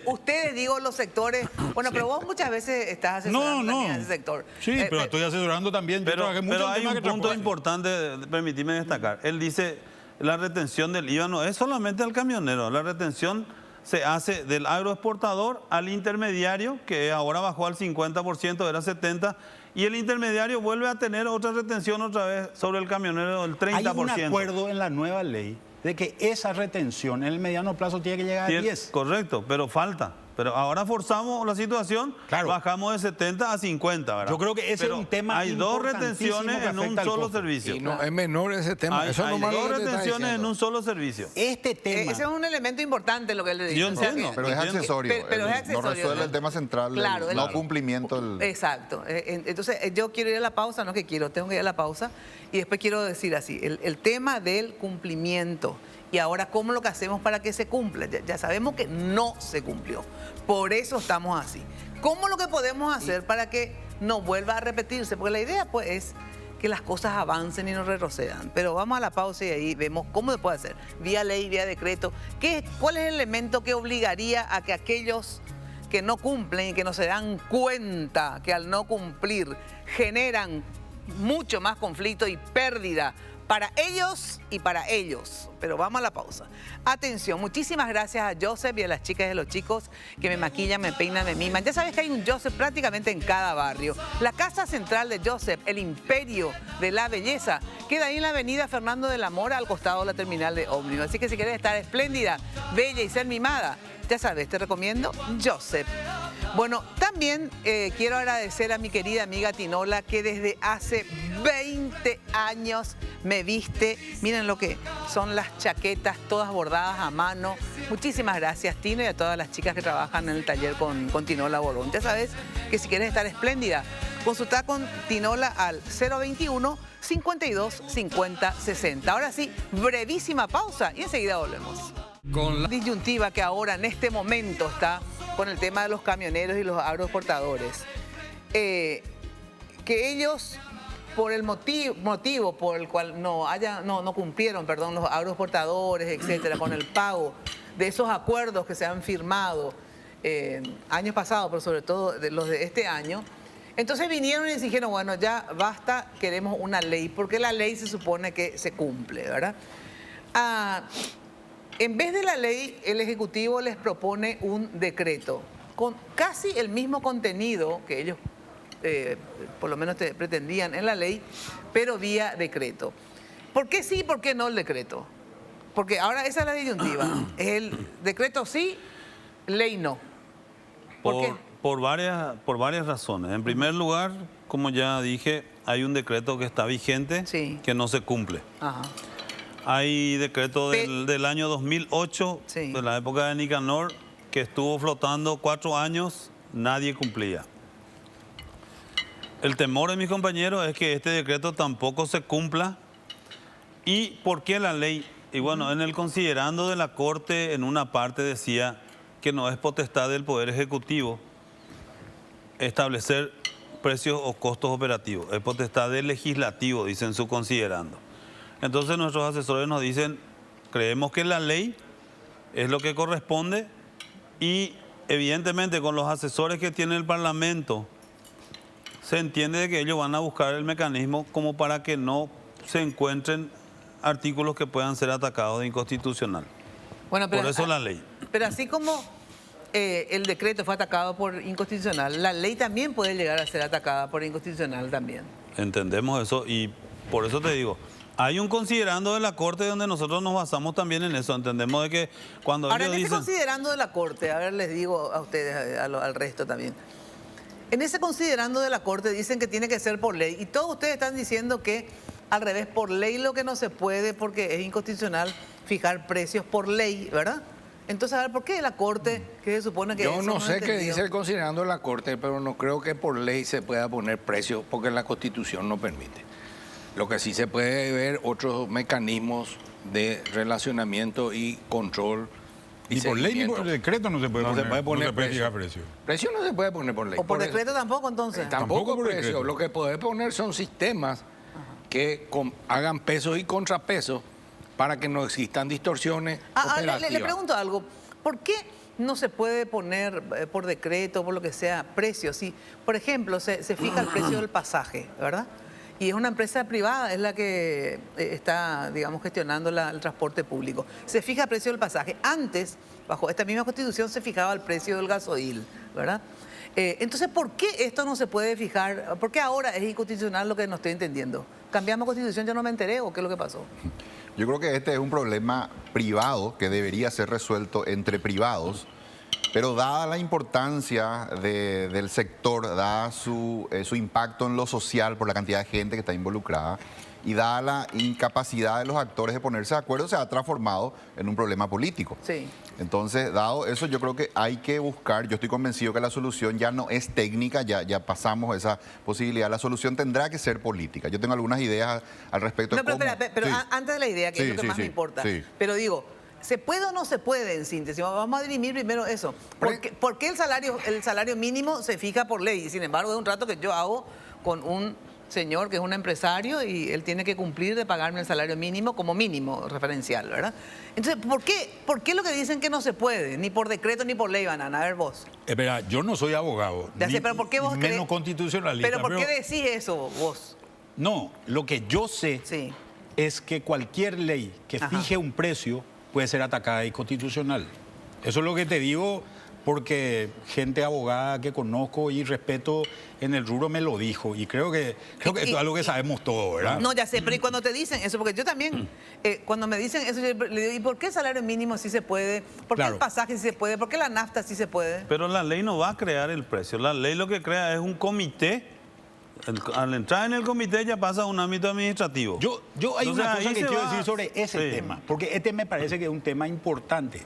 ustedes digo los sectores. Bueno, pero vos muchas veces estás asesorando también en ese sector. Sí, pero estoy asesorando también. Pero hay un punto importante, permitime destacar. Él dice, la retención del IVA no es solamente al camionero. La retención se hace del agroexportador al intermediario, que ahora bajó al 50%, era 70%. Y el intermediario vuelve a tener otra retención otra vez sobre el camionero del 30%. Hay un acuerdo en la nueva ley de que esa retención en el mediano plazo tiene que llegar a 10. Correcto, pero falta. Pero ahora forzamos la situación, bajamos de 70 a 50, ¿verdad? Yo creo que ese es un tema hay dos retenciones en un solo servicio. Y no es menor ese tema. Hay dos retenciones en un solo servicio. Este tema... Ese es un elemento importante lo que él le dice. Yo entiendo. Pero es accesorio. Pero es accesorio. No resuelve el tema central, el no cumplimiento. Exacto. Entonces, yo quiero ir a la pausa, tengo que ir a la pausa. Y después quiero decir así, el tema del cumplimiento. Y ahora, ¿cómo lo que hacemos para que se cumpla? Ya sabemos que no se cumplió. Por eso estamos así. ¿Cómo lo que podemos hacer para que no vuelva a repetirse? Porque la idea, pues, es que las cosas avancen y no retrocedan. Pero vamos a la pausa y ahí vemos cómo se puede hacer. Vía ley, vía decreto. ¿Cuál es el elemento que obligaría a que aquellos que no cumplen y que no se dan cuenta que al no cumplir generan mucho más conflicto y pérdida para ellos y para ellos? Pero vamos a la pausa. Atención, muchísimas gracias a Joseph y a las chicas y los chicos que me maquillan, me peinan, me miman. Ya sabes que hay un Joseph prácticamente en cada barrio. La casa central de Joseph, el imperio de la belleza, queda ahí en la avenida Fernando de la Mora, al costado de la terminal de ómnibus. Así que si quieres estar espléndida, bella y ser mimada, ya sabes, te recomiendo Joseph. Bueno, también quiero agradecer a mi querida amiga Tinola, que desde hace 20 años me viste. Miren lo que son las chaquetas, todas bordadas a mano. Muchísimas gracias, Tino, y a todas las chicas que trabajan en el taller con Tinola Borbón. Ya sabes que si quieres estar espléndida, consulta con Tinola al 021 52 50 60. Ahora sí, brevísima pausa y enseguida volvemos. Con la disyuntiva que ahora en este momento está con el tema de los camioneros y los agroexportadores, que ellos, por el motivo por el cual no cumplieron, los agroexportadores, etcétera, con el pago de esos acuerdos que se han firmado años pasados, pero sobre todo los de este año, entonces vinieron y dijeron, bueno, ya basta, queremos una ley, porque la ley se supone que se cumple, ¿verdad? En vez de la ley, el Ejecutivo les propone un decreto con casi el mismo contenido que ellos por lo menos pretendían en la ley, pero vía decreto. ¿Por qué sí y por qué no el decreto? Porque ahora esa es la disyuntiva. Es el decreto sí, ley no. ¿Por qué? Por varias razones. En primer lugar, como ya dije, hay un decreto que está vigente, que no se cumple. Ajá. Hay decreto del año 2008, Sí. de la época de Nicanor, que estuvo flotando 4 años, nadie cumplía. El temor de mis compañeros es que este decreto tampoco se cumpla. ¿Y por qué la ley? Y bueno, en el considerando de la Corte, en una parte decía que no es potestad del Poder Ejecutivo establecer precios o costos operativos. Es potestad del Legislativo, dicen su considerando. Entonces nuestros asesores nos dicen, creemos que la ley es lo que corresponde y evidentemente con los asesores que tiene el Parlamento se entiende de que ellos van a buscar el mecanismo como para que no se encuentren artículos que puedan ser atacados de inconstitucional. Bueno, pero, por eso la ley. Pero así como el decreto fue atacado por inconstitucional, la ley también puede llegar a ser atacada por inconstitucional también. Entendemos eso y por eso te digo, hay un considerando de la Corte donde nosotros nos basamos también en eso. Entendemos de que cuando ahora, ellos en ese dicen... considerando de la Corte, a ver, les digo a ustedes, al resto también. En ese considerando de la Corte dicen que tiene que ser por ley. Y todos ustedes están diciendo que al revés, por ley lo que no se puede porque es inconstitucional fijar precios por ley, ¿verdad? Entonces, a ver, ¿por qué la Corte, que se supone que... Yo no sé qué dice el considerando de la Corte, pero no creo que por ley se pueda poner precios porque la Constitución no permite. Lo que sí se puede ver otros mecanismos de relacionamiento y control. Y por ley ni por decreto no se puede fijar precio. Precio no se puede poner por ley. ¿O por decreto tampoco entonces? Tampoco por precio. decreto. Lo que puede poner son sistemas que hagan pesos y contrapesos para que no existan distorsiones operativas. Le pregunto algo. ¿Por qué no se puede poner por decreto, por lo que sea, precios? Si, por ejemplo, se fija el precio del pasaje, ¿verdad? Y es una empresa privada, es la que está, digamos, gestionando el transporte público. Se fija el precio del pasaje. Antes, bajo esta misma Constitución, se fijaba el precio del gasoil, ¿verdad? Entonces, ¿por qué esto no se puede fijar? ¿Por qué ahora es inconstitucional lo que no estoy entendiendo? ¿Cambiamos Constitución? Yo no me enteré, ¿o qué es lo que pasó? Yo creo que este es un problema privado que debería ser resuelto entre privados, pero dada la importancia del sector, dada su impacto en lo social por la cantidad de gente que está involucrada y dada la incapacidad de los actores de ponerse de acuerdo, se ha transformado en un problema político. Sí. Entonces, dado eso, yo creo que hay que buscar, yo estoy convencido que la solución ya no es técnica, ya pasamos esa posibilidad, la solución tendrá que ser política. Yo tengo algunas ideas al respecto. No, pero Sí. antes de la idea, que es Sí, lo que sí, más sí, me importa, sí. pero digo, ¿se puede o no se puede en síntesis? Vamos a dirimir primero eso. ¿Por qué el salario mínimo se fija por ley? Y sin embargo, es un trato que yo hago con un señor que es un empresario y él tiene que cumplir de pagarme el salario mínimo como mínimo referencial, ¿verdad? Entonces, ¿por qué lo que dicen que no se puede? Ni por decreto ni por ley, Banana. A ver vos. Espera, yo no soy abogado, Ya sé, pero ¿por qué vos menos constitucionalista. ¿Pero por qué decís eso vos? No, lo que yo sé Sí. es que cualquier ley que Ajá. fije un precio puede ser atacada e inconstitucional. Eso es lo que te digo porque gente abogada que conozco y respeto en el rubro me lo dijo. Y creo que esto es algo que sabemos todos, ¿verdad? No, ya sé, pero ¿y cuando te dicen eso? Porque yo también, cuando me dicen eso, yo le digo, ¿y por qué el salario mínimo sí se puede? ¿Por qué Claro. el pasaje sí se puede? ¿Por qué la nafta sí se puede? Pero la ley no va a crear el precio. La ley lo que crea es un comité. Al entrar en el comité ya pasa a un ámbito administrativo. Yo hay Entonces, una cosa ahí que se quiero va- decir sobre ese Sí. tema, porque este me parece que es un tema importante.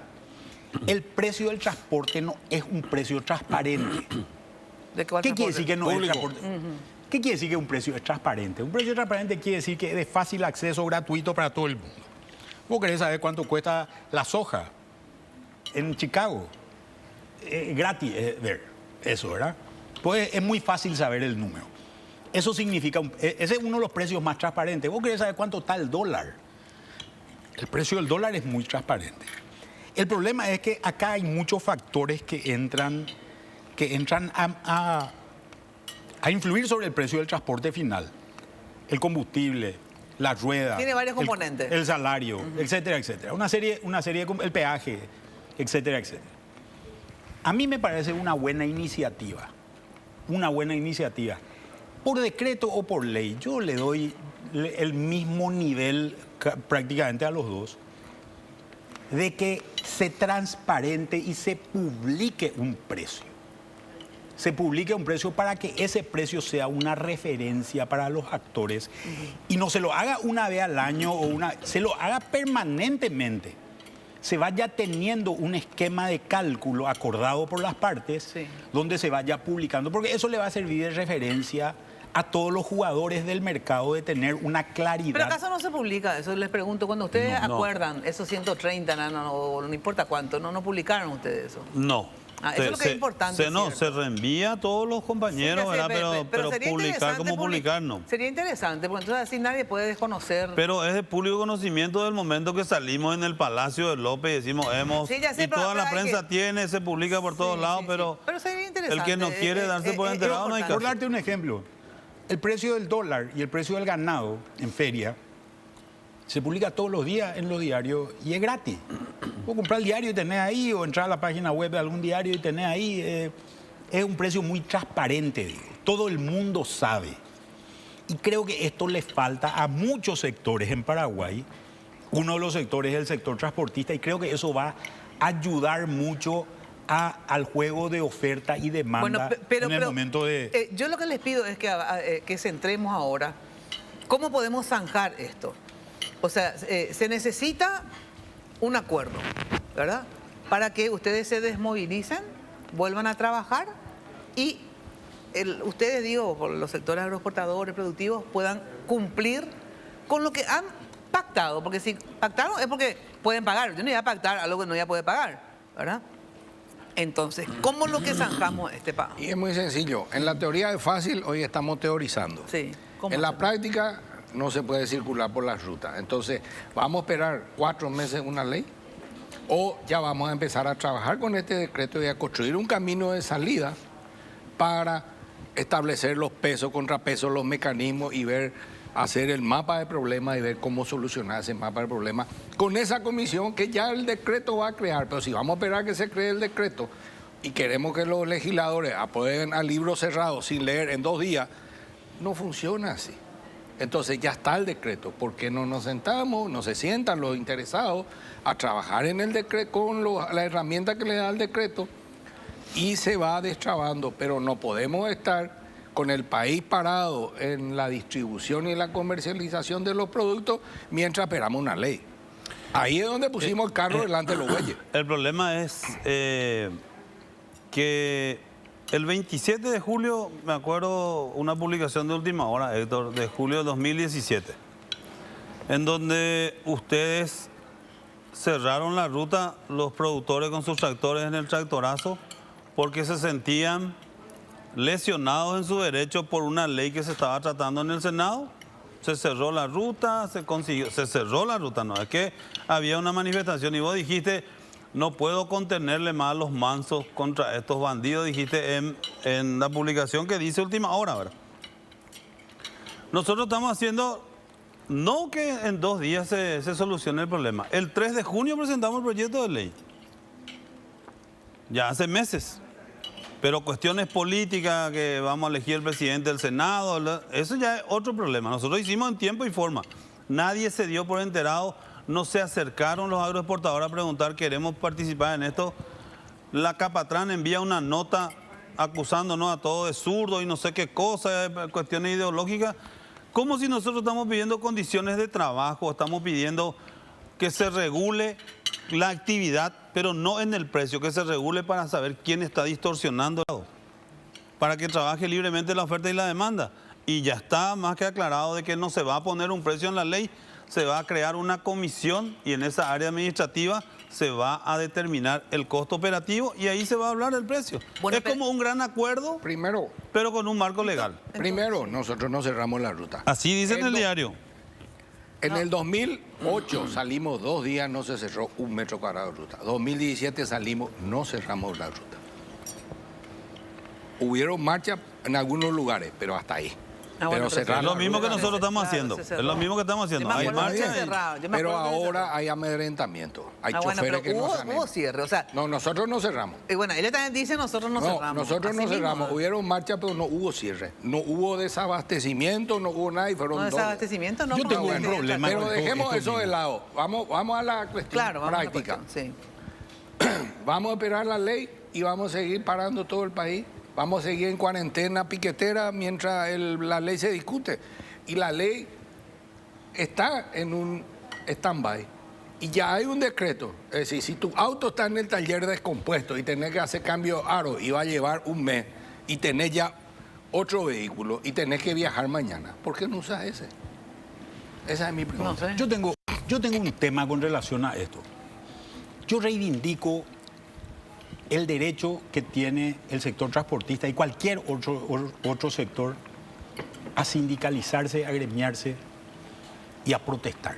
El precio del transporte no es un precio transparente. ¿De cuál ¿Qué quiere transporte? decir que no es Público. transporte? ¿Qué quiere decir que un precio es transparente? Un precio transparente quiere decir que es de fácil acceso, gratuito para todo el mundo. ¿Vos querés saber cuánto cuesta la soja en Chicago? Gratis ver eso, ¿verdad? Pues es muy fácil saber el número. Eso significa, ese es uno de los precios más transparentes. ¿Vos querés saber cuánto está el dólar? El precio del dólar es muy transparente. El problema es que acá hay muchos factores que entran a influir sobre el precio del transporte final. El combustible, la rueda. Tiene varios componentes. El salario, etcétera, etcétera. Una serie el peaje, etcétera, etcétera. A mí me parece una buena iniciativa. Una buena iniciativa. Por decreto o por ley, yo le doy el mismo nivel prácticamente a los dos, de que se transparente y se publique un precio. se publique un precio para que ese precio sea una referencia para los actores y no se lo haga una vez al año se lo haga permanentemente. Se vaya teniendo un esquema de cálculo acordado por las partes donde se vaya publicando, porque eso le va a servir de referencia a todos los jugadores del mercado de tener una claridad. ¿Pero acaso no se publica eso? Les pregunto, cuando ustedes acuerdan esos 130, no importa cuánto, ¿no publicaron ustedes eso? No. Eso es lo que es importante. Se reenvía a todos los compañeros, sí, ¿verdad? Pero publicar como publicar no. Sería interesante, porque entonces así nadie puede desconocer. Pero es de público conocimiento del momento que salimos en el Palacio de López y decimos y toda la prensa se publica por todos lados, pero sería interesante. El que no quiere darse por enterado no hay caso. Por darte un ejemplo, el precio del dólar y el precio del ganado en feria se publica todos los días en los diarios y es gratis. Puedo comprar el diario y tener ahí, o entrar a la página web de algún diario y tener ahí. Es un precio muy transparente, digo. Todo el mundo sabe. Y creo que esto le falta a muchos sectores en Paraguay. Uno de los sectores es el sector transportista y creo que eso va a ayudar mucho al juego de oferta y demanda en el momento de... yo lo que les pido es que centremos ahora cómo podemos zanjar esto. O sea, se necesita un acuerdo, ¿verdad? Para que ustedes se desmovilicen, vuelvan a trabajar y ustedes, por los sectores agroexportadores, productivos, puedan cumplir con lo que han pactado. Porque si pactaron es porque pueden pagar. Yo no iba a pactar algo que no iba a poder pagar, ¿verdad? Entonces, ¿cómo es lo que zanjamos este pago? Y es muy sencillo. En la teoría es fácil, hoy estamos teorizando. Sí. En la práctica no se puede circular por las rutas. Entonces, ¿vamos a esperar 4 meses una ley? ¿O ya vamos a empezar a trabajar con este decreto y a construir un camino de salida para establecer los pesos, contrapesos, los mecanismos y hacer el mapa de problemas y ver cómo solucionar ese mapa de problemas con esa comisión que ya el decreto va a crear? Pero si vamos a esperar que se cree el decreto y queremos que los legisladores aprueben a libro cerrado sin leer en 2 días, no funciona así. Entonces ya está el decreto. ¿Por qué no nos sentamos, no se sientan los interesados a trabajar en el decreto con la herramienta que le da el decreto y se va destrabando? Pero no podemos estar con el país parado en la distribución y la comercialización de los productos mientras esperamos una ley. Ahí es donde pusimos el carro delante de los bueyes. El problema es que el 27 de julio, me acuerdo una publicación de última hora, Héctor, de julio de 2017, en donde ustedes cerraron la ruta, los productores con sus tractores en el tractorazo, porque se sentían lesionados en su derecho por una ley que se estaba tratando en el Senado. Se cerró la ruta, se cerró la ruta, no, es que había una manifestación y vos dijiste, no puedo contenerle más a los mansos contra estos bandidos, dijiste en la publicación que dice última hora, ¿verdad? Nosotros estamos haciendo, no que en 2 días se solucione el problema. El 3 de junio presentamos el proyecto de ley. Ya hace meses. Pero cuestiones políticas, que vamos a elegir el presidente del Senado, eso ya es otro problema. Nosotros hicimos en tiempo y forma. Nadie se dio por enterado, no se acercaron los agroexportadores a preguntar, queremos participar en esto. La Capatran envía una nota acusándonos a todos de zurdo y no sé qué cosa, cuestiones ideológicas, como si nosotros estamos pidiendo condiciones de trabajo, estamos pidiendo que se regule la actividad, pero no en el precio, que se regule para saber quién está distorsionando, para que trabaje libremente la oferta y la demanda. Y ya está más que aclarado de que no se va a poner un precio en la ley, se va a crear una comisión y en esa área administrativa se va a determinar el costo operativo y ahí se va a hablar del precio. Bueno, es como un gran acuerdo, primero, pero con un marco legal. Primero, nosotros no cerramos la ruta. Así dice en el diario. En el 2008 salimos 2 días, no se cerró 1 metro cuadrado de ruta. 2017 salimos, no cerramos la ruta. Hubieron marchas en algunos lugares, pero hasta ahí. Pero es lo mismo que nosotros estamos haciendo. Es lo mismo que estamos haciendo. Hay marchas. Pero ahora hay amedrentamiento. Hay choferes que no hubo cierre, o sea, no, nosotros no cerramos. Y bueno, él también dice nosotros no cerramos. Nosotros no cerramos. Hubieron marchas, pero no hubo cierre. No hubo desabastecimiento, no hubo nada y fueron no desabastecimiento, no. Yo tengo un problema. Pero dejemos eso de lado. Vamos a la cuestión práctica. Sí. Vamos a esperar la ley y vamos a seguir parando todo el país. vamos a seguir en cuarentena piquetera mientras la ley se discute. Y la ley está en un stand-by. Y ya hay un decreto. Es decir, si tu auto está en el taller descompuesto y tenés que hacer cambio de aro y va a llevar un mes y tenés ya otro vehículo y tenés que viajar mañana, ¿por qué no usas ese? Esa es mi pregunta. No sé. Yo tengo un tema con relación a esto. Yo reivindico el derecho que tiene el sector transportista y cualquier otro sector a sindicalizarse, a gremiarse y a protestar.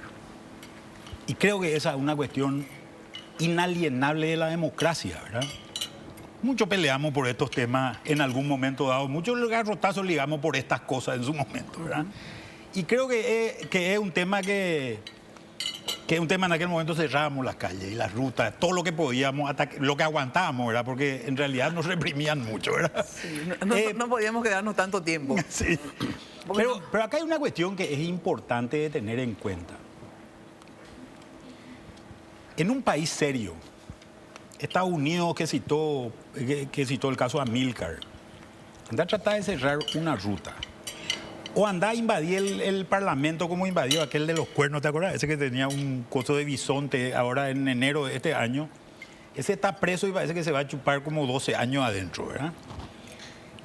Y creo que esa es una cuestión inalienable de la democracia, ¿verdad? Muchos peleamos por estos temas en algún momento dado, muchos garrotazos ligamos por estas cosas en su momento, ¿verdad? Y creo que es un tema que en aquel momento cerrábamos las calles y las rutas, todo lo que podíamos, hasta lo que aguantábamos, ¿verdad? Porque en realidad nos reprimían mucho, ¿verdad? Sí, no podíamos quedarnos tanto tiempo. Sí. Pero acá hay una cuestión que es importante de tener en cuenta. En un país serio, Estados Unidos que citó el caso Amílcar, anda a tratar de cerrar una ruta. O anda a invadir el Parlamento como invadió aquel de los Cuernos, ¿te acuerdas? Ese que tenía un coso de bisonte ahora en enero de este año. Ese está preso y parece que se va a chupar como 12 años adentro, ¿verdad?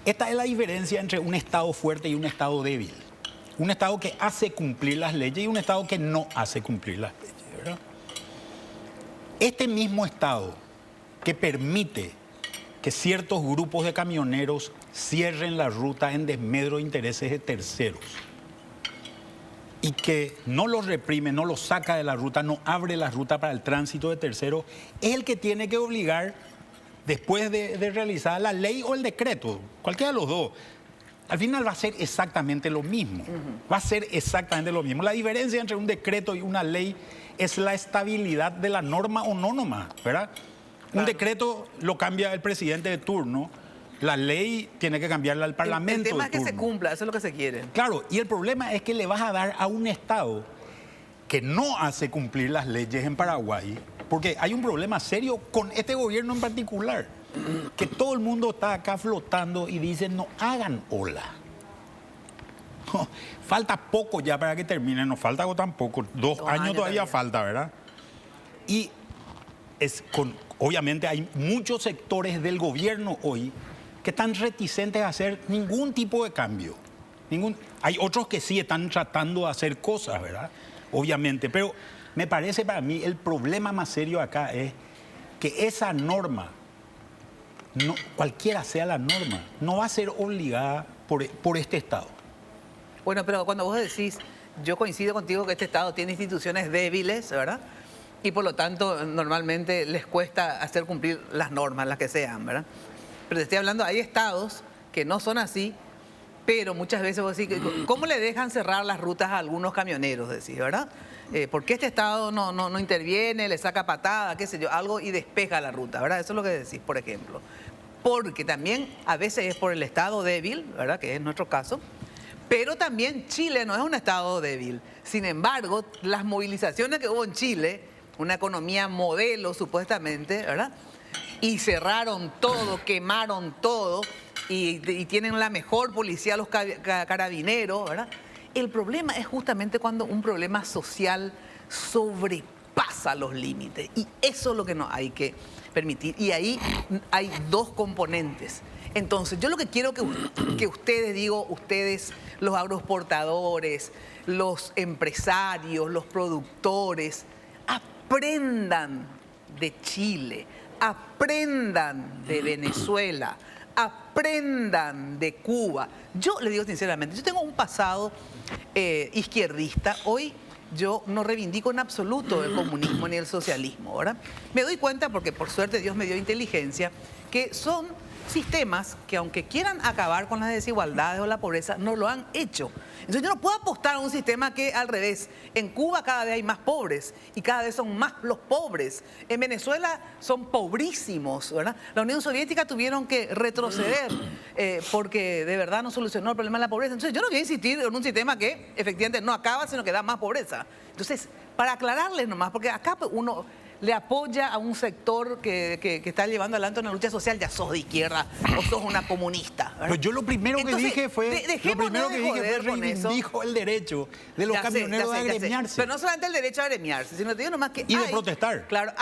Esta es la diferencia entre un Estado fuerte y un Estado débil. Un Estado que hace cumplir las leyes y un Estado que no hace cumplir las leyes, ¿verdad? Este mismo Estado que permite que ciertos grupos de camioneros cierren la ruta en desmedro de intereses de terceros y que no los reprime, no los saca de la ruta, no abre la ruta para el tránsito de terceros, es el que tiene que obligar, después de realizar la ley o el decreto, cualquiera de los dos, al final va a ser exactamente lo mismo. Va a ser exactamente lo mismo. La diferencia entre un decreto y una ley es la estabilidad de la norma o no nomás, ¿verdad? Claro. Un decreto lo cambia el presidente de turno, la ley tiene que cambiarla al Parlamento de turno. El tema es que se cumpla, eso es lo que se quiere. Claro, y el problema es que le vas a dar a un Estado que no hace cumplir las leyes en Paraguay, porque hay un problema serio con este gobierno en particular, que todo el mundo está acá flotando y dice no hagan ola. Falta poco ya para que termine, no falta tampoco, 2 años todavía falta, ¿verdad? Y obviamente hay muchos sectores del gobierno hoy que están reticentes a hacer ningún tipo de cambio. Hay otros que sí están tratando de hacer cosas, ¿verdad? Obviamente, pero me parece para mí el problema más serio acá es que esa norma, cualquiera sea la norma, no va a ser obligada por este Estado. Bueno, pero cuando vos decís, yo coincido contigo que este Estado tiene instituciones débiles, ¿verdad? Y por lo tanto, normalmente les cuesta hacer cumplir las normas, las que sean, ¿verdad? Pero te estoy hablando, hay estados que no son así, pero muchas veces vos decís, ¿cómo le dejan cerrar las rutas a algunos camioneros? Decís, ¿verdad? ¿Por qué este estado no interviene, le saca patada, qué sé yo, algo y despeja la ruta, ¿verdad? Eso es lo que decís, por ejemplo. Porque también a veces es por el estado débil, ¿verdad? Que es nuestro caso. Pero también Chile no es un estado débil. Sin embargo, las movilizaciones que hubo en Chile, una economía modelo supuestamente, ¿verdad? Y cerraron todo, quemaron todo y tienen la mejor policía, los carabineros, ¿verdad? El problema es justamente cuando un problema social sobrepasa los límites y eso es lo que no hay que permitir. Y ahí hay 2 componentes. Entonces, yo lo que quiero que ustedes, los agroexportadores, los empresarios, los productores, aprendan de Chile, aprendan de Venezuela, aprendan de Cuba. Yo les digo sinceramente, yo tengo un pasado izquierdista. Hoy yo no reivindico en absoluto el comunismo ni el socialismo, ¿verdad? Me doy cuenta, porque por suerte Dios me dio inteligencia, que son sistemas que aunque quieran acabar con las desigualdades o la pobreza, no lo han hecho. Entonces yo no puedo apostar a un sistema que al revés. En Cuba cada vez hay más pobres y cada vez son más los pobres. En Venezuela son pobrísimos, ¿verdad? La Unión Soviética tuvieron que retroceder porque de verdad no solucionó el problema de la pobreza. Entonces yo no voy a insistir en un sistema que efectivamente no acaba, sino que da más pobreza. Entonces, para aclararles nomás, porque acá uno le apoya a un sector que está llevando adelante una lucha social, ya sos de izquierda o sos una comunista. ¿Verdad? Pero yo lo primero que dije fue reivindico el derecho de los camioneros a agremiarse. Pero no solamente el derecho a agremiarse, sino te digo nomás que de protestar. Claro,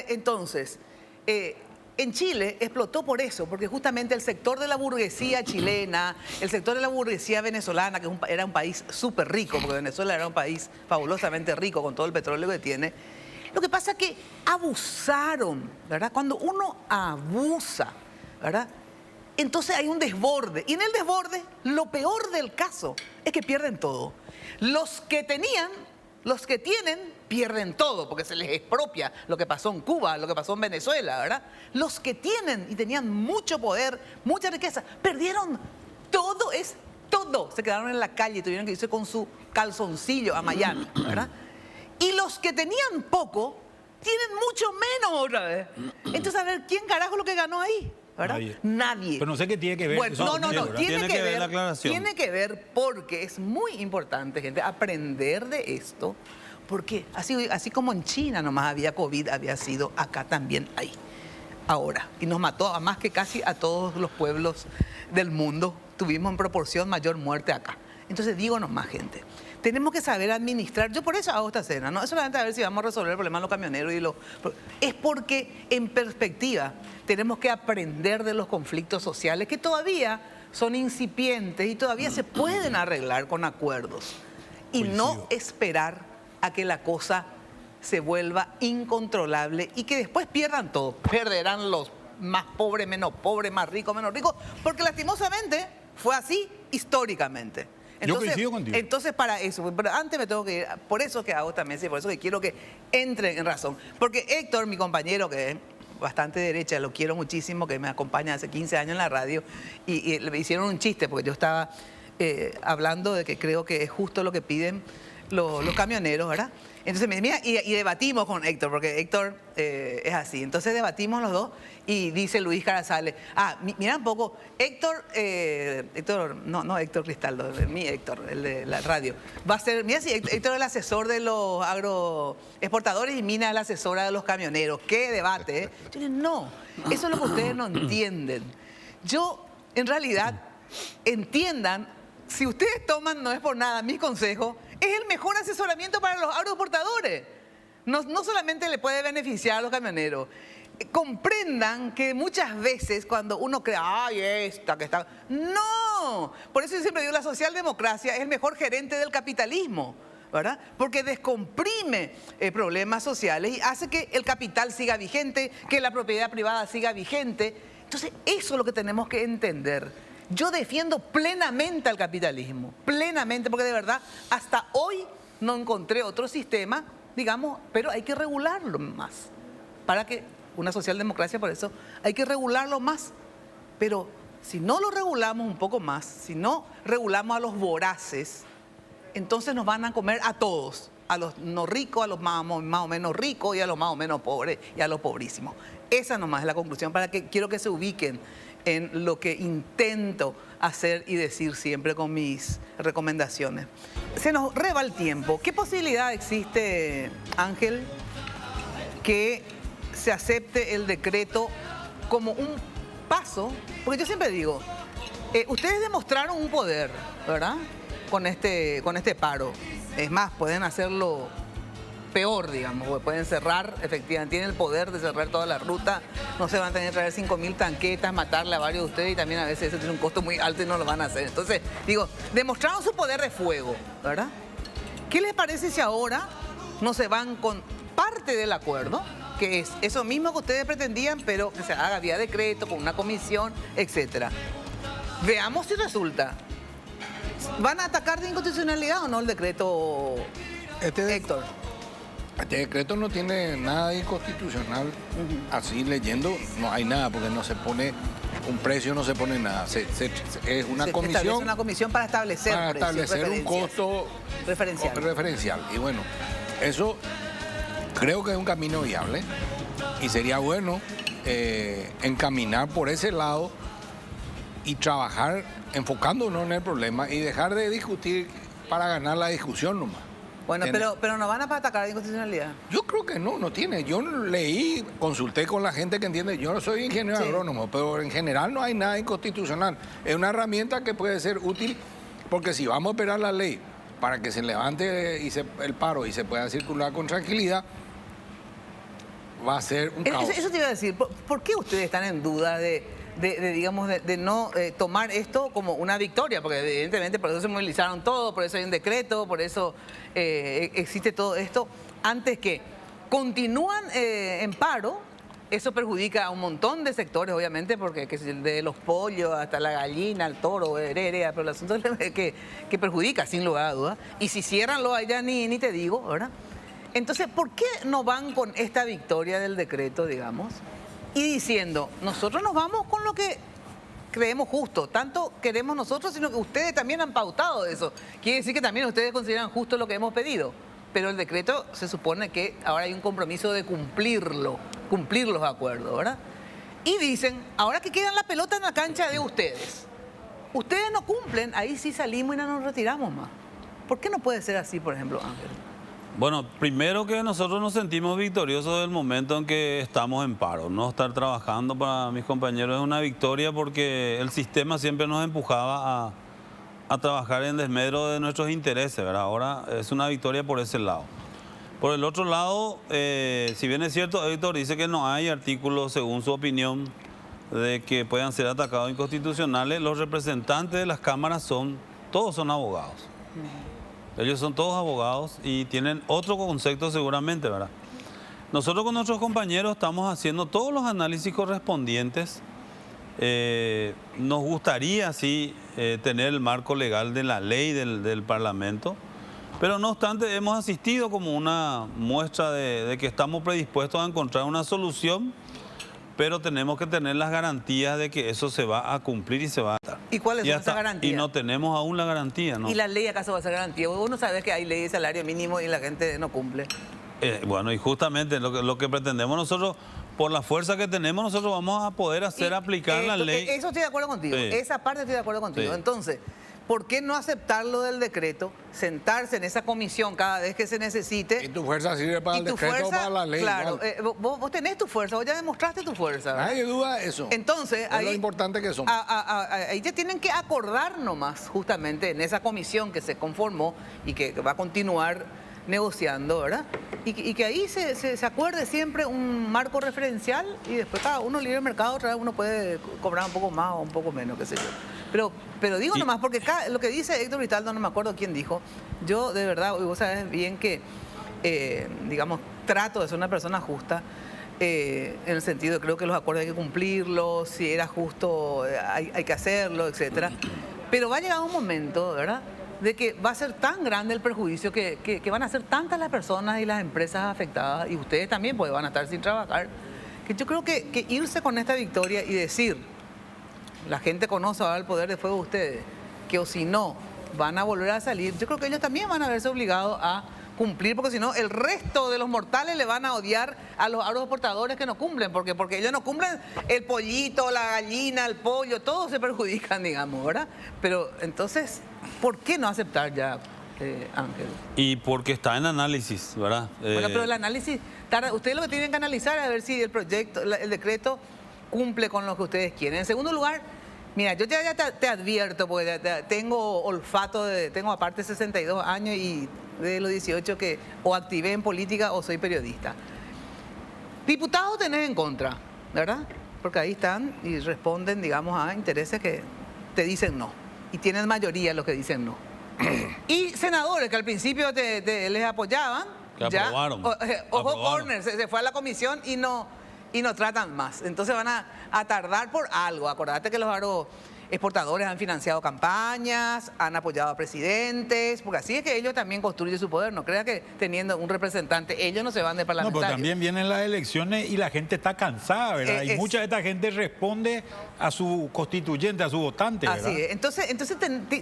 entonces, en Chile explotó por eso, porque justamente el sector de la burguesía chilena, el sector de la burguesía venezolana, que era un país súper rico, porque Venezuela era un país fabulosamente rico con todo el petróleo que tiene. Lo que pasa es que abusaron, ¿verdad? Cuando uno abusa, ¿verdad? Entonces hay un desborde. Y en el desborde, lo peor del caso es que pierden todo. Los que tienen, pierden todo, porque se les expropia lo que pasó en Cuba, lo que pasó en Venezuela, ¿verdad? Los que tienen y tenían mucho poder, mucha riqueza, perdieron todo, todo. Se quedaron en la calle y tuvieron que irse con su calzoncillo a Miami, ¿verdad? Y los que tenían poco, tienen mucho menos otra vez. Entonces, a ver, ¿quién carajo lo que ganó ahí? ¿Verdad? Nadie. Pero no sé qué tiene que ver. Bueno, no. Tiene que ver la aclaración. Tiene que ver porque es muy importante, gente, aprender de esto. Porque así como en China nomás había COVID, había sido, acá también hay. Ahora. Y nos mató a más que casi a todos los pueblos del mundo. Tuvimos en proporción mayor muerte acá. Entonces, digo nomás, gente. Tenemos que saber administrar. Yo por eso hago esta cena, no es solamente a ver si vamos a resolver el problema de los camioneros es porque en perspectiva tenemos que aprender de los conflictos sociales que todavía son incipientes y todavía se pueden arreglar con acuerdos y no esperar a que la cosa se vuelva incontrolable y que después pierdan todo. Perderán los más pobres, menos pobres, más ricos, menos ricos, porque lastimosamente fue así históricamente. Entonces, yo coincido contigo. Entonces, para eso, pero antes me tengo que ir, por eso que hago también, sí, por eso que quiero que entren en razón. Porque Héctor, mi compañero, que es bastante derecha, lo quiero muchísimo, que me acompaña hace 15 años en la radio, y le hicieron un chiste, porque yo estaba hablando de que creo que es justo lo que piden los camioneros, ¿verdad? Entonces me dice, mira, y debatimos con Héctor, porque Héctor es así. Entonces debatimos los dos y dice Luis Carazales, mira un poco, Héctor, no Héctor Cristaldo, mi Héctor, el de la radio, va a ser, mira si Héctor es el asesor de los agroexportadores y Mina es la asesora de los camioneros. ¡Qué debate! ¿Eh? Yo digo, no, eso es lo que ustedes no entienden. Yo, en realidad, entiendan, si ustedes toman, no es por nada, mis consejos, es el mejor asesoramiento para los agroexportadores. No solamente le puede beneficiar a los camioneros. Comprendan que muchas veces cuando uno cree, esta que está... ¡No! Por eso yo siempre digo, la socialdemocracia es el mejor gerente del capitalismo, ¿verdad? Porque descomprime problemas sociales y hace que el capital siga vigente, que la propiedad privada siga vigente. Entonces, eso es lo que tenemos que entender. Yo defiendo plenamente al capitalismo, plenamente, porque de verdad hasta hoy no encontré otro sistema, digamos, pero hay que regularlo más. Para que una socialdemocracia, por eso, hay que regularlo más. Pero si no lo regulamos un poco más, si no regulamos a los voraces, entonces nos van a comer a todos, a los no ricos, a los más o menos ricos y a los más o menos pobres y a los pobrísimos. Esa nomás es la conclusión, para que quiero que se ubiquen en lo que intento hacer y decir siempre con mis recomendaciones. Se nos reba el tiempo. ¿Qué posibilidad existe, Ángel, que se acepte el decreto como un paso? Porque yo siempre digo, ustedes demostraron un poder, ¿verdad? Con este paro. Es más, pueden hacerlo peor, digamos, pueden cerrar, efectivamente, tienen el poder de cerrar toda la ruta, no se van a tener que traer 5.000 tanquetas, matarle a varios de ustedes y también a veces eso tiene un costo muy alto y no lo van a hacer. Entonces, digo, demostraron su poder de fuego, ¿verdad? ¿Qué les parece si ahora no se van con parte del acuerdo, que es eso mismo que ustedes pretendían, pero que se haga vía decreto, con una comisión, etcétera? Veamos si resulta. ¿Van a atacar de inconstitucionalidad o no el decreto, Héctor? Este decreto no tiene nada de inconstitucional. Así leyendo, no hay nada, porque no se pone un precio, no se pone nada. Es una comisión. Una comisión para establecer un costo referencial. Y bueno, eso creo que es un camino viable y sería bueno encaminar por ese lado y trabajar enfocándonos en el problema y dejar de discutir para ganar la discusión nomás. Bueno, pero no van a atacar la inconstitucionalidad. Yo creo que no tiene. Yo leí, consulté con la gente que entiende. Yo no soy ingeniero agrónomo, pero en general no hay nada inconstitucional. Es una herramienta que puede ser útil porque si vamos a operar la ley para que se levante el paro y se pueda circular con tranquilidad, va a ser un caos. Eso te iba a decir. ¿Por qué ustedes están en duda de no tomar esto como una victoria? Porque evidentemente por eso se movilizaron todos, por eso hay un decreto, por eso existe todo esto. Antes que continúan en paro, eso perjudica a un montón de sectores, obviamente, porque de los pollos hasta la gallina, el toro, pero el asunto es que perjudica, sin lugar a dudas. Y si cierran lo allá, ni te digo, ¿verdad? Entonces, ¿por qué no van con esta victoria del decreto, digamos? Y diciendo, nosotros nos vamos con lo que creemos justo. Tanto queremos nosotros, sino que ustedes también han pautado eso. Quiere decir que también ustedes consideran justo lo que hemos pedido. Pero el decreto se supone que ahora hay un compromiso de cumplir los acuerdos, ¿verdad? Y dicen, ahora que queda la pelota en la cancha de ustedes. Ustedes no cumplen, ahí sí salimos y no nos retiramos más. ¿Por qué no puede ser así, por ejemplo, Ángel? Bueno, primero que nosotros nos sentimos victoriosos del momento en que estamos en paro. No estar trabajando para mis compañeros es una victoria porque el sistema siempre nos empujaba a trabajar en desmedro de nuestros intereses, ¿verdad? Ahora es una victoria por ese lado. Por el otro lado, si bien es cierto, Héctor dice que no hay artículos, según su opinión, de que puedan ser atacados inconstitucionales, los representantes de las cámaras todos son abogados. Ellos son todos abogados y tienen otro concepto seguramente, ¿verdad? Nosotros con nuestros compañeros estamos haciendo todos los análisis correspondientes. Nos gustaría, sí, tener el marco legal de la ley del Parlamento, pero no obstante hemos asistido como una muestra de que estamos predispuestos a encontrar una solución, pero tenemos que tener las garantías de que eso se va a cumplir y se va a dar. ¿Y cuáles son esas garantías? Y no tenemos aún la garantía, ¿no? ¿Y la ley acaso va a ser garantía? Uno sabe que hay ley de salario mínimo y la gente no cumple. Bueno, y justamente lo que pretendemos nosotros, por la fuerza que tenemos, nosotros vamos a poder aplicar la ley. Eso estoy de acuerdo contigo, Sí. Esa parte estoy de acuerdo contigo. Sí. Entonces, ¿por qué no aceptar lo del decreto, sentarse en esa comisión cada vez que se necesite? ¿Y tu fuerza sirve para el decreto o para la ley? Claro, vos tenés tu fuerza, vos ya demostraste tu fuerza. Nadie duda eso. Entonces, es ahí, lo importante que son. Ahí te tienen que acordar nomás, justamente, en esa comisión que se conformó y que va a continuar negociando, ¿verdad? Y que ahí se acuerde siempre un marco referencial y después cada uno libre mercado, otra vez uno puede cobrar un poco más o un poco menos, qué sé yo. Pero digo nomás, porque lo que dice Héctor Vitaldo, no me acuerdo quién dijo, yo de verdad, vos sabés bien que, digamos, trato de ser una persona justa, en el sentido, creo que los acuerdos hay que cumplirlos, si era justo hay que hacerlo, etcétera. Pero va a llegar un momento, ¿verdad?, de que va a ser tan grande el perjuicio que van a ser tantas las personas y las empresas afectadas, y ustedes también, porque van a estar sin trabajar, que yo creo que irse con esta victoria y decir, la gente conoce ahora el poder de fuego de ustedes, que o si no, van a volver a salir, yo creo que ellos también van a verse obligados a cumplir, porque si no, el resto de los mortales le van a odiar a los agroexportadores que no cumplen, porque ellos no cumplen, el pollito, la gallina, el pollo, todos se perjudican, digamos, ¿verdad? Pero entonces, ¿por qué no aceptar ya, Ángel? Y porque está en análisis, ¿verdad? Bueno, pero el análisis, ustedes lo que tienen que analizar es a ver si el proyecto, el decreto cumple con lo que ustedes quieren. En segundo lugar, mira, yo ya te advierto, porque tengo olfato, tengo aparte 62 años y de los 18 que o activé en política o soy periodista. Diputados tenés en contra, ¿verdad? Porque ahí están y responden, digamos, a intereses que te dicen no. Y tienen mayoría los que dicen no. Y senadores que al principio les apoyaban. Que ya, aprobaron. Ojo corner, se fue a la comisión y no tratan más. Entonces van a tardar por algo. Acordate que los agroexportadores han financiado campañas, han apoyado a presidentes, porque así es que ellos también construyen su poder. No crea que teniendo un representante, ellos no se van de parlamentarios. No, pero también vienen las elecciones y la gente está cansada, ¿verdad? Y mucha de esta gente responde a su constituyente, a su votante, ¿verdad? Así es. Entonces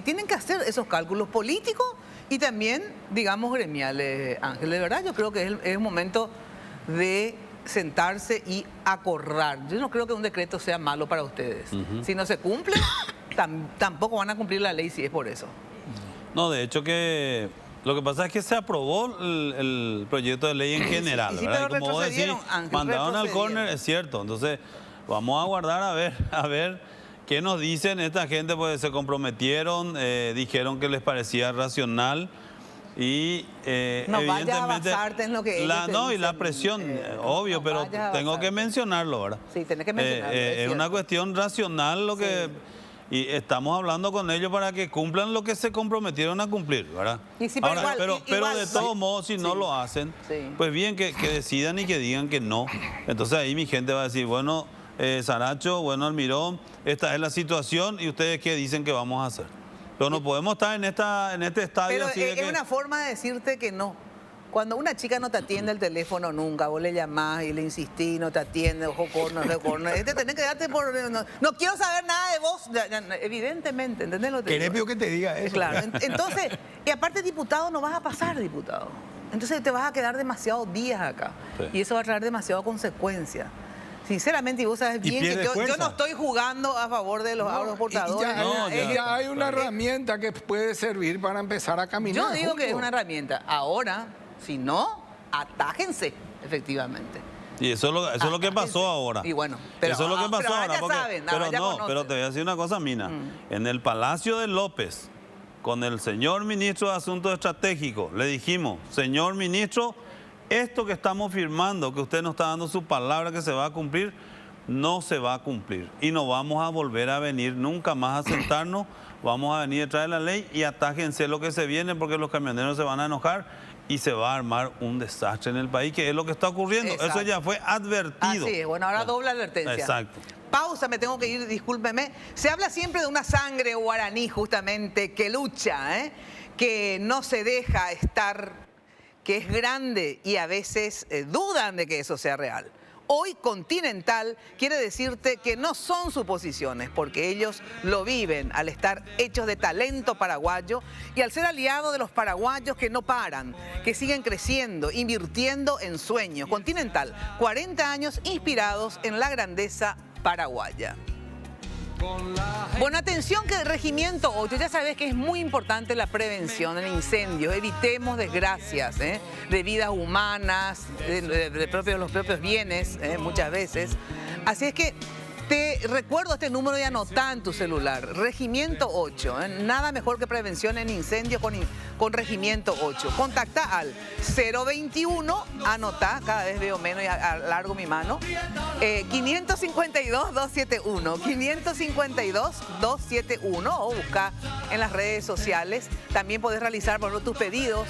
tienen que hacer esos cálculos políticos y también, digamos, gremiales, Ángel. De verdad, yo creo que es un momento de sentarse y acordar. Yo no creo que un decreto sea malo para ustedes. Si no se cumple, tampoco van a cumplir la ley si es por eso. No, de hecho que Lo que pasa es que se aprobó el proyecto de ley en general, sí, ¿verdad? pero Y como vos decís, Ángel, mandaron al córner, es cierto. Entonces, vamos a guardar a ver qué nos dicen esta gente, pues se comprometieron, dijeron que les parecía racional. Y no evidentemente vayas a basarte en lo que ellos te no, y dicen, la presión, obvio, no pero vayas a tengo que basarte. mencionarlo, ¿verdad? Sí, tenés que mencionarlo, es una cierto. cuestión racional lo que... Y estamos hablando con ellos para que cumplan lo que se comprometieron a cumplir, ¿verdad? Y sí, pero Ahora, igual, pero igual, de todos modos, si no lo hacen, pues bien que decidan y que digan que no. Entonces ahí mi gente va a decir, bueno, Saracho, bueno, Almirón, esta es la situación y ustedes qué dicen que vamos a hacer. Pero no podemos estar en este estadio Pero así de es que... una forma de decirte que no. Cuando una chica no te atiende el teléfono nunca, vos le llamás y le insistís, no te atiende, ojo corno, tenés que darte por... No quiero saber nada de vos, evidentemente, ¿entendés lo que te ¿Querés digo? que te diga eso? Claro, entonces, y aparte diputado no vas a pasar, diputado. Entonces te vas a quedar demasiados días acá. Sí. Y eso va a traer demasiadas consecuencias. Sinceramente, y vos sabes bien que yo no estoy jugando a favor de los agroexportadores. Ya hay una herramienta que puede servir para empezar a caminar. Yo digo que es juntos. una herramienta. Ahora, si no, atájense, efectivamente. Y eso es lo que pasó ahora. Y bueno, pero, eso es lo que pasó pero ahora. ya Porque, saben, pero ahora ya no, conocen. pero te voy a decir una cosa, Mina. En el Palacio de López, con el señor ministro de Asuntos Estratégicos, le dijimos, señor ministro, esto que estamos firmando, que usted nos está dando su palabra que se va a cumplir, no se va a cumplir. Y no vamos a volver a venir nunca más a sentarnos, vamos a venir detrás de la ley y atájense lo que se viene porque los camioneros se van a enojar y se va a armar un desastre en el país, que es lo que está ocurriendo. Exacto. Eso ya fue advertido. Así es, bueno, ahora doble advertencia. Exacto. Pausa, me tengo que ir, discúlpeme. Se habla siempre de una sangre guaraní justamente que lucha, que no se deja estar, que es grande y a veces dudan de que eso sea real. Hoy Continental quiere decirte que no son suposiciones, porque ellos lo viven al estar hechos de talento paraguayo y al ser aliados de los paraguayos que no paran, que siguen creciendo, invirtiendo en sueños. Continental, 40 años inspirados en la grandeza paraguaya. Bueno, atención que el Regimiento 8, ya sabes que es muy importante la prevención en incendios, evitemos desgracias de vidas humanas, de los propios bienes muchas veces. Así es que te recuerdo este número y anotá en tu celular, Regimiento 8, nada mejor que prevención en incendios con Regimiento 8. Contacta al 021, anotá, cada vez veo menos y alargo mi mano, 552-271, 552-271 o busca en las redes sociales. También podés realizar por ejemplo, tus pedidos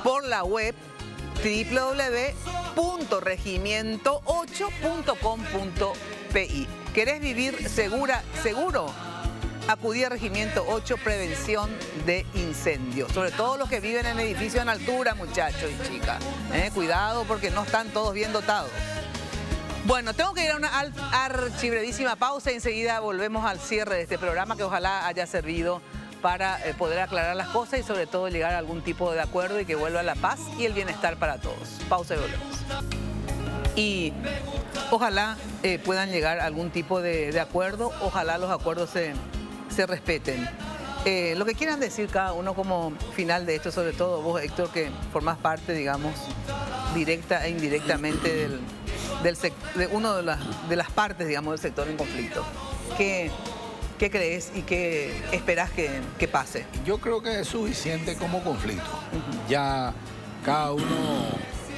por la web www.regimiento8.com.pi. ¿Querés vivir seguro? Acudí a Regimiento 8, prevención de incendios. Sobre todo los que viven en edificios en altura, muchachos y chicas. Cuidado porque no están todos bien dotados. Bueno, tengo que ir a una archibrevísima pausa y enseguida volvemos al cierre de este programa que ojalá haya servido para poder aclarar las cosas y sobre todo llegar a algún tipo de acuerdo y que vuelva la paz y el bienestar para todos. Pausa y volvemos. Y ojalá puedan llegar a algún tipo de acuerdo, ojalá los acuerdos se respeten. Lo que quieran decir cada uno como final de esto, sobre todo vos, Héctor, que formás parte, digamos, directa e indirectamente de una de las partes, digamos, del sector en conflicto. ¿Qué crees y qué esperás que pase? Yo creo que es suficiente como conflicto. Ya cada uno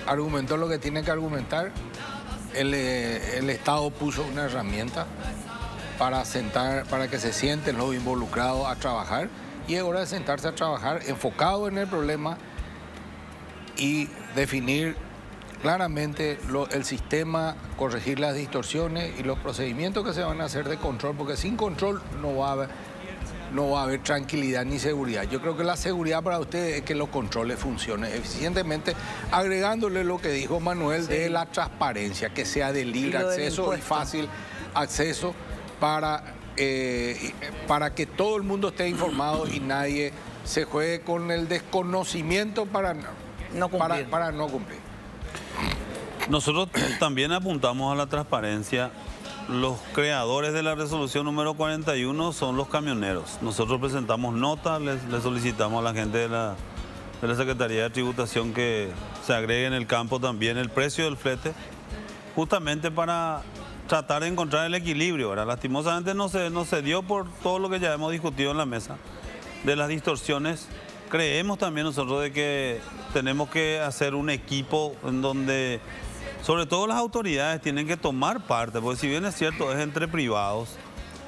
argumentó lo que tiene que argumentar. El Estado puso una herramienta para que se sienten los involucrados a trabajar y es hora de sentarse a trabajar enfocado en el problema y definir claramente el sistema, corregir las distorsiones y los procedimientos que se van a hacer de control, porque sin control no va a haber tranquilidad ni seguridad. Yo creo que la seguridad para ustedes es que los controles funcionen eficientemente, agregándole lo que dijo Manuel de la transparencia, que sea de libre acceso y fácil acceso para que todo el mundo esté informado y nadie se juegue con el desconocimiento para no cumplir. Nosotros también apuntamos a la transparencia. Los creadores de la resolución número 41 son los camioneros. Nosotros presentamos notas, les solicitamos a la gente de la Secretaría de Tributación que se agregue en el campo también el precio del flete, justamente para tratar de encontrar el equilibrio, ¿verdad? Lastimosamente no se dio por todo lo que ya hemos discutido en la mesa, de las distorsiones. Creemos también nosotros de que tenemos que hacer un equipo en donde, sobre todo las autoridades, tienen que tomar parte, porque si bien es cierto, es entre privados,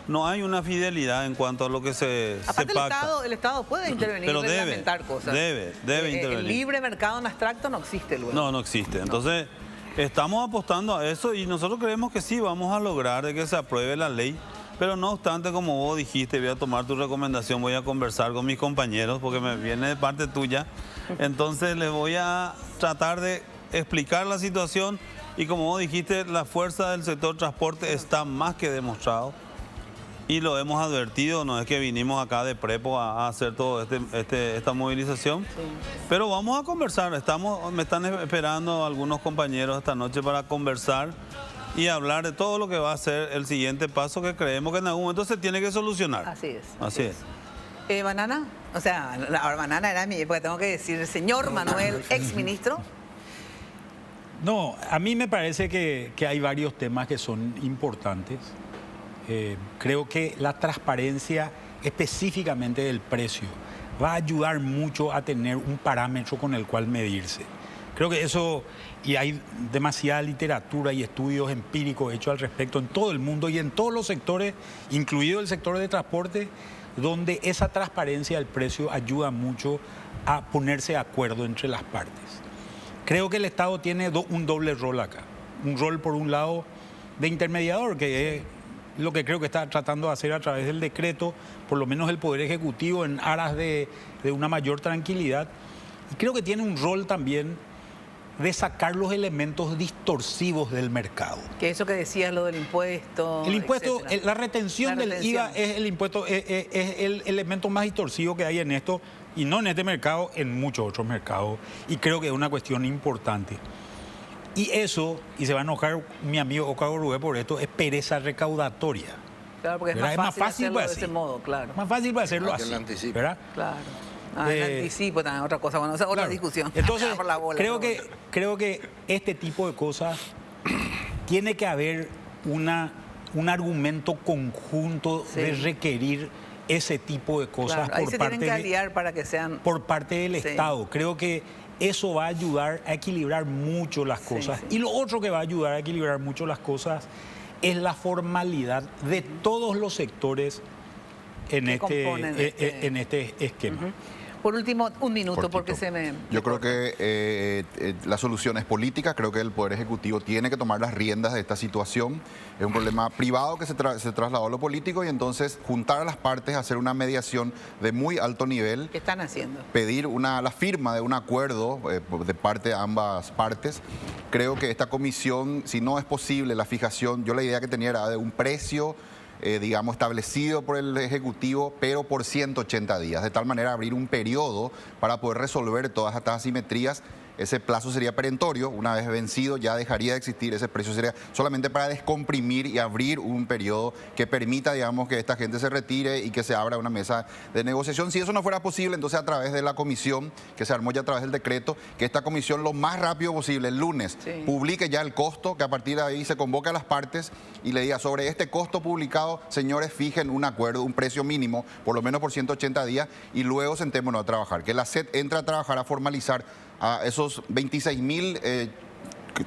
no hay una fidelidad en cuanto a lo que se pacta. El Estado puede intervenir pero y reglamentar cosas. Debe intervenir. El libre mercado en abstracto no existe luego. No existe. Entonces, estamos apostando a eso y nosotros creemos que sí vamos a lograr de que se apruebe la ley. Pero no obstante, como vos dijiste, voy a tomar tu recomendación, voy a conversar con mis compañeros porque me viene de parte tuya. Entonces les voy a tratar de explicar la situación y como vos dijiste, la fuerza del sector transporte está más que demostrado y lo hemos advertido, no es que vinimos acá de prepo a hacer toda esta movilización, sí. Pero vamos a conversar, me están esperando algunos compañeros esta noche para conversar y hablar de todo lo que va a ser el siguiente paso que creemos que en algún momento se tiene que solucionar. Así es. Así es. Banana, o sea, ahora Banana era mi época, tengo que decir, el señor Manuel, exministro. No, a mí me parece que hay varios temas que son importantes. Creo que la transparencia específicamente del precio va a ayudar mucho a tener un parámetro con el cual medirse. Creo que eso, y hay demasiada literatura y estudios empíricos hechos al respecto en todo el mundo y en todos los sectores, incluido el sector de transporte, donde esa transparencia del precio ayuda mucho a ponerse de acuerdo entre las partes. Creo que el Estado tiene un doble rol acá. Un rol, por un lado, de intermediador, que es lo que creo que está tratando de hacer a través del decreto, por lo menos el Poder Ejecutivo, en aras de una mayor tranquilidad. Y creo que tiene un rol también de sacar los elementos distorsivos del mercado. Que eso que decías, lo del impuesto. El impuesto, etcétera. la retención del IVA es el impuesto, es el elemento más distorsivo que hay en esto, y no en este mercado, en muchos otros mercados. Y creo que es una cuestión importante. Y eso, y se va a enojar mi amigo Oscar Rubé por esto, es pereza recaudatoria. Claro, porque es más fácil hacerlo de ese modo, claro. Más fácil para hacerlo así, ¿verdad? Claro. El anticipo también, otra cosa, bueno, esa es otra discusión. Entonces, creo que este tipo de cosas tiene que haber un argumento conjunto de requerir ese tipo de cosas por parte del Estado. Creo que eso va a ayudar a equilibrar mucho las cosas. Y lo otro que va a ayudar a equilibrar mucho las cosas es la formalidad de todos los sectores en este esquema. Por último, un minuto, porque Yo creo que la solución es política. Creo que el Poder Ejecutivo tiene que tomar las riendas de esta situación. Es un problema privado que se trasladó a lo político y entonces juntar a las partes, hacer una mediación de muy alto nivel. ¿Qué están haciendo? Pedir la firma de un acuerdo de parte de ambas partes. Creo que esta comisión, si no es posible la fijación, yo la idea que tenía era de un precio digamos, establecido por el Ejecutivo, pero por 180 días, de tal manera abrir un periodo para poder resolver todas estas asimetrías. Ese plazo sería perentorio, una vez vencido ya dejaría de existir, ese precio sería solamente para descomprimir y abrir un periodo que permita, digamos, que esta gente se retire y que se abra una mesa de negociación. Si eso no fuera posible, entonces a través de la comisión, que se armó ya a través del decreto, que esta comisión lo más rápido posible, el lunes, publique ya el costo, que a partir de ahí se convoque a las partes y le diga sobre este costo publicado, señores, fijen un acuerdo, un precio mínimo, por lo menos por 180 días, y luego sentémonos a trabajar. Que la SED entre a trabajar, a formalizar a esos 26.000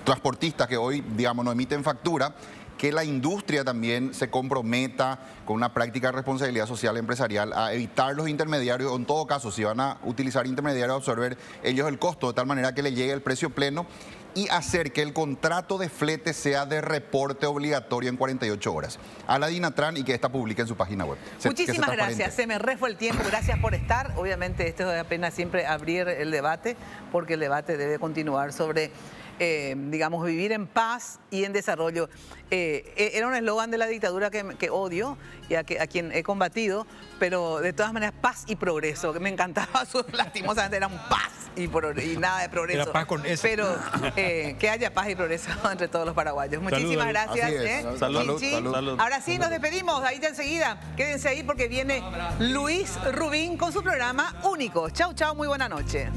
transportistas que hoy, digamos, no emiten factura, que la industria también se comprometa con una práctica de responsabilidad social empresarial a evitar los intermediarios, o en todo caso, si van a utilizar intermediarios, a absorber ellos el costo, de tal manera que le llegue el precio pleno, y hacer que el contrato de flete sea de reporte obligatorio en 48 horas a la DINATRAN y que esta publique en su página web. Muchísimas gracias, se me refue el tiempo, gracias por estar. Obviamente esto es apenas siempre abrir el debate, porque el debate debe continuar sobre, digamos, vivir en paz y en desarrollo. Era un eslogan de la dictadura que odio y a quien he combatido, pero de todas maneras paz y progreso, que me encantaba, lastimosamente eran paz y nada de progreso. Era paz con eso. Pero que haya paz y progreso entre todos los paraguayos. Muchísimas gracias. Salud. Ahora sí, nos despedimos, ahí de enseguida. Quédense ahí porque viene Luis Rubín con su programa único. Chau, chau, muy buena noche.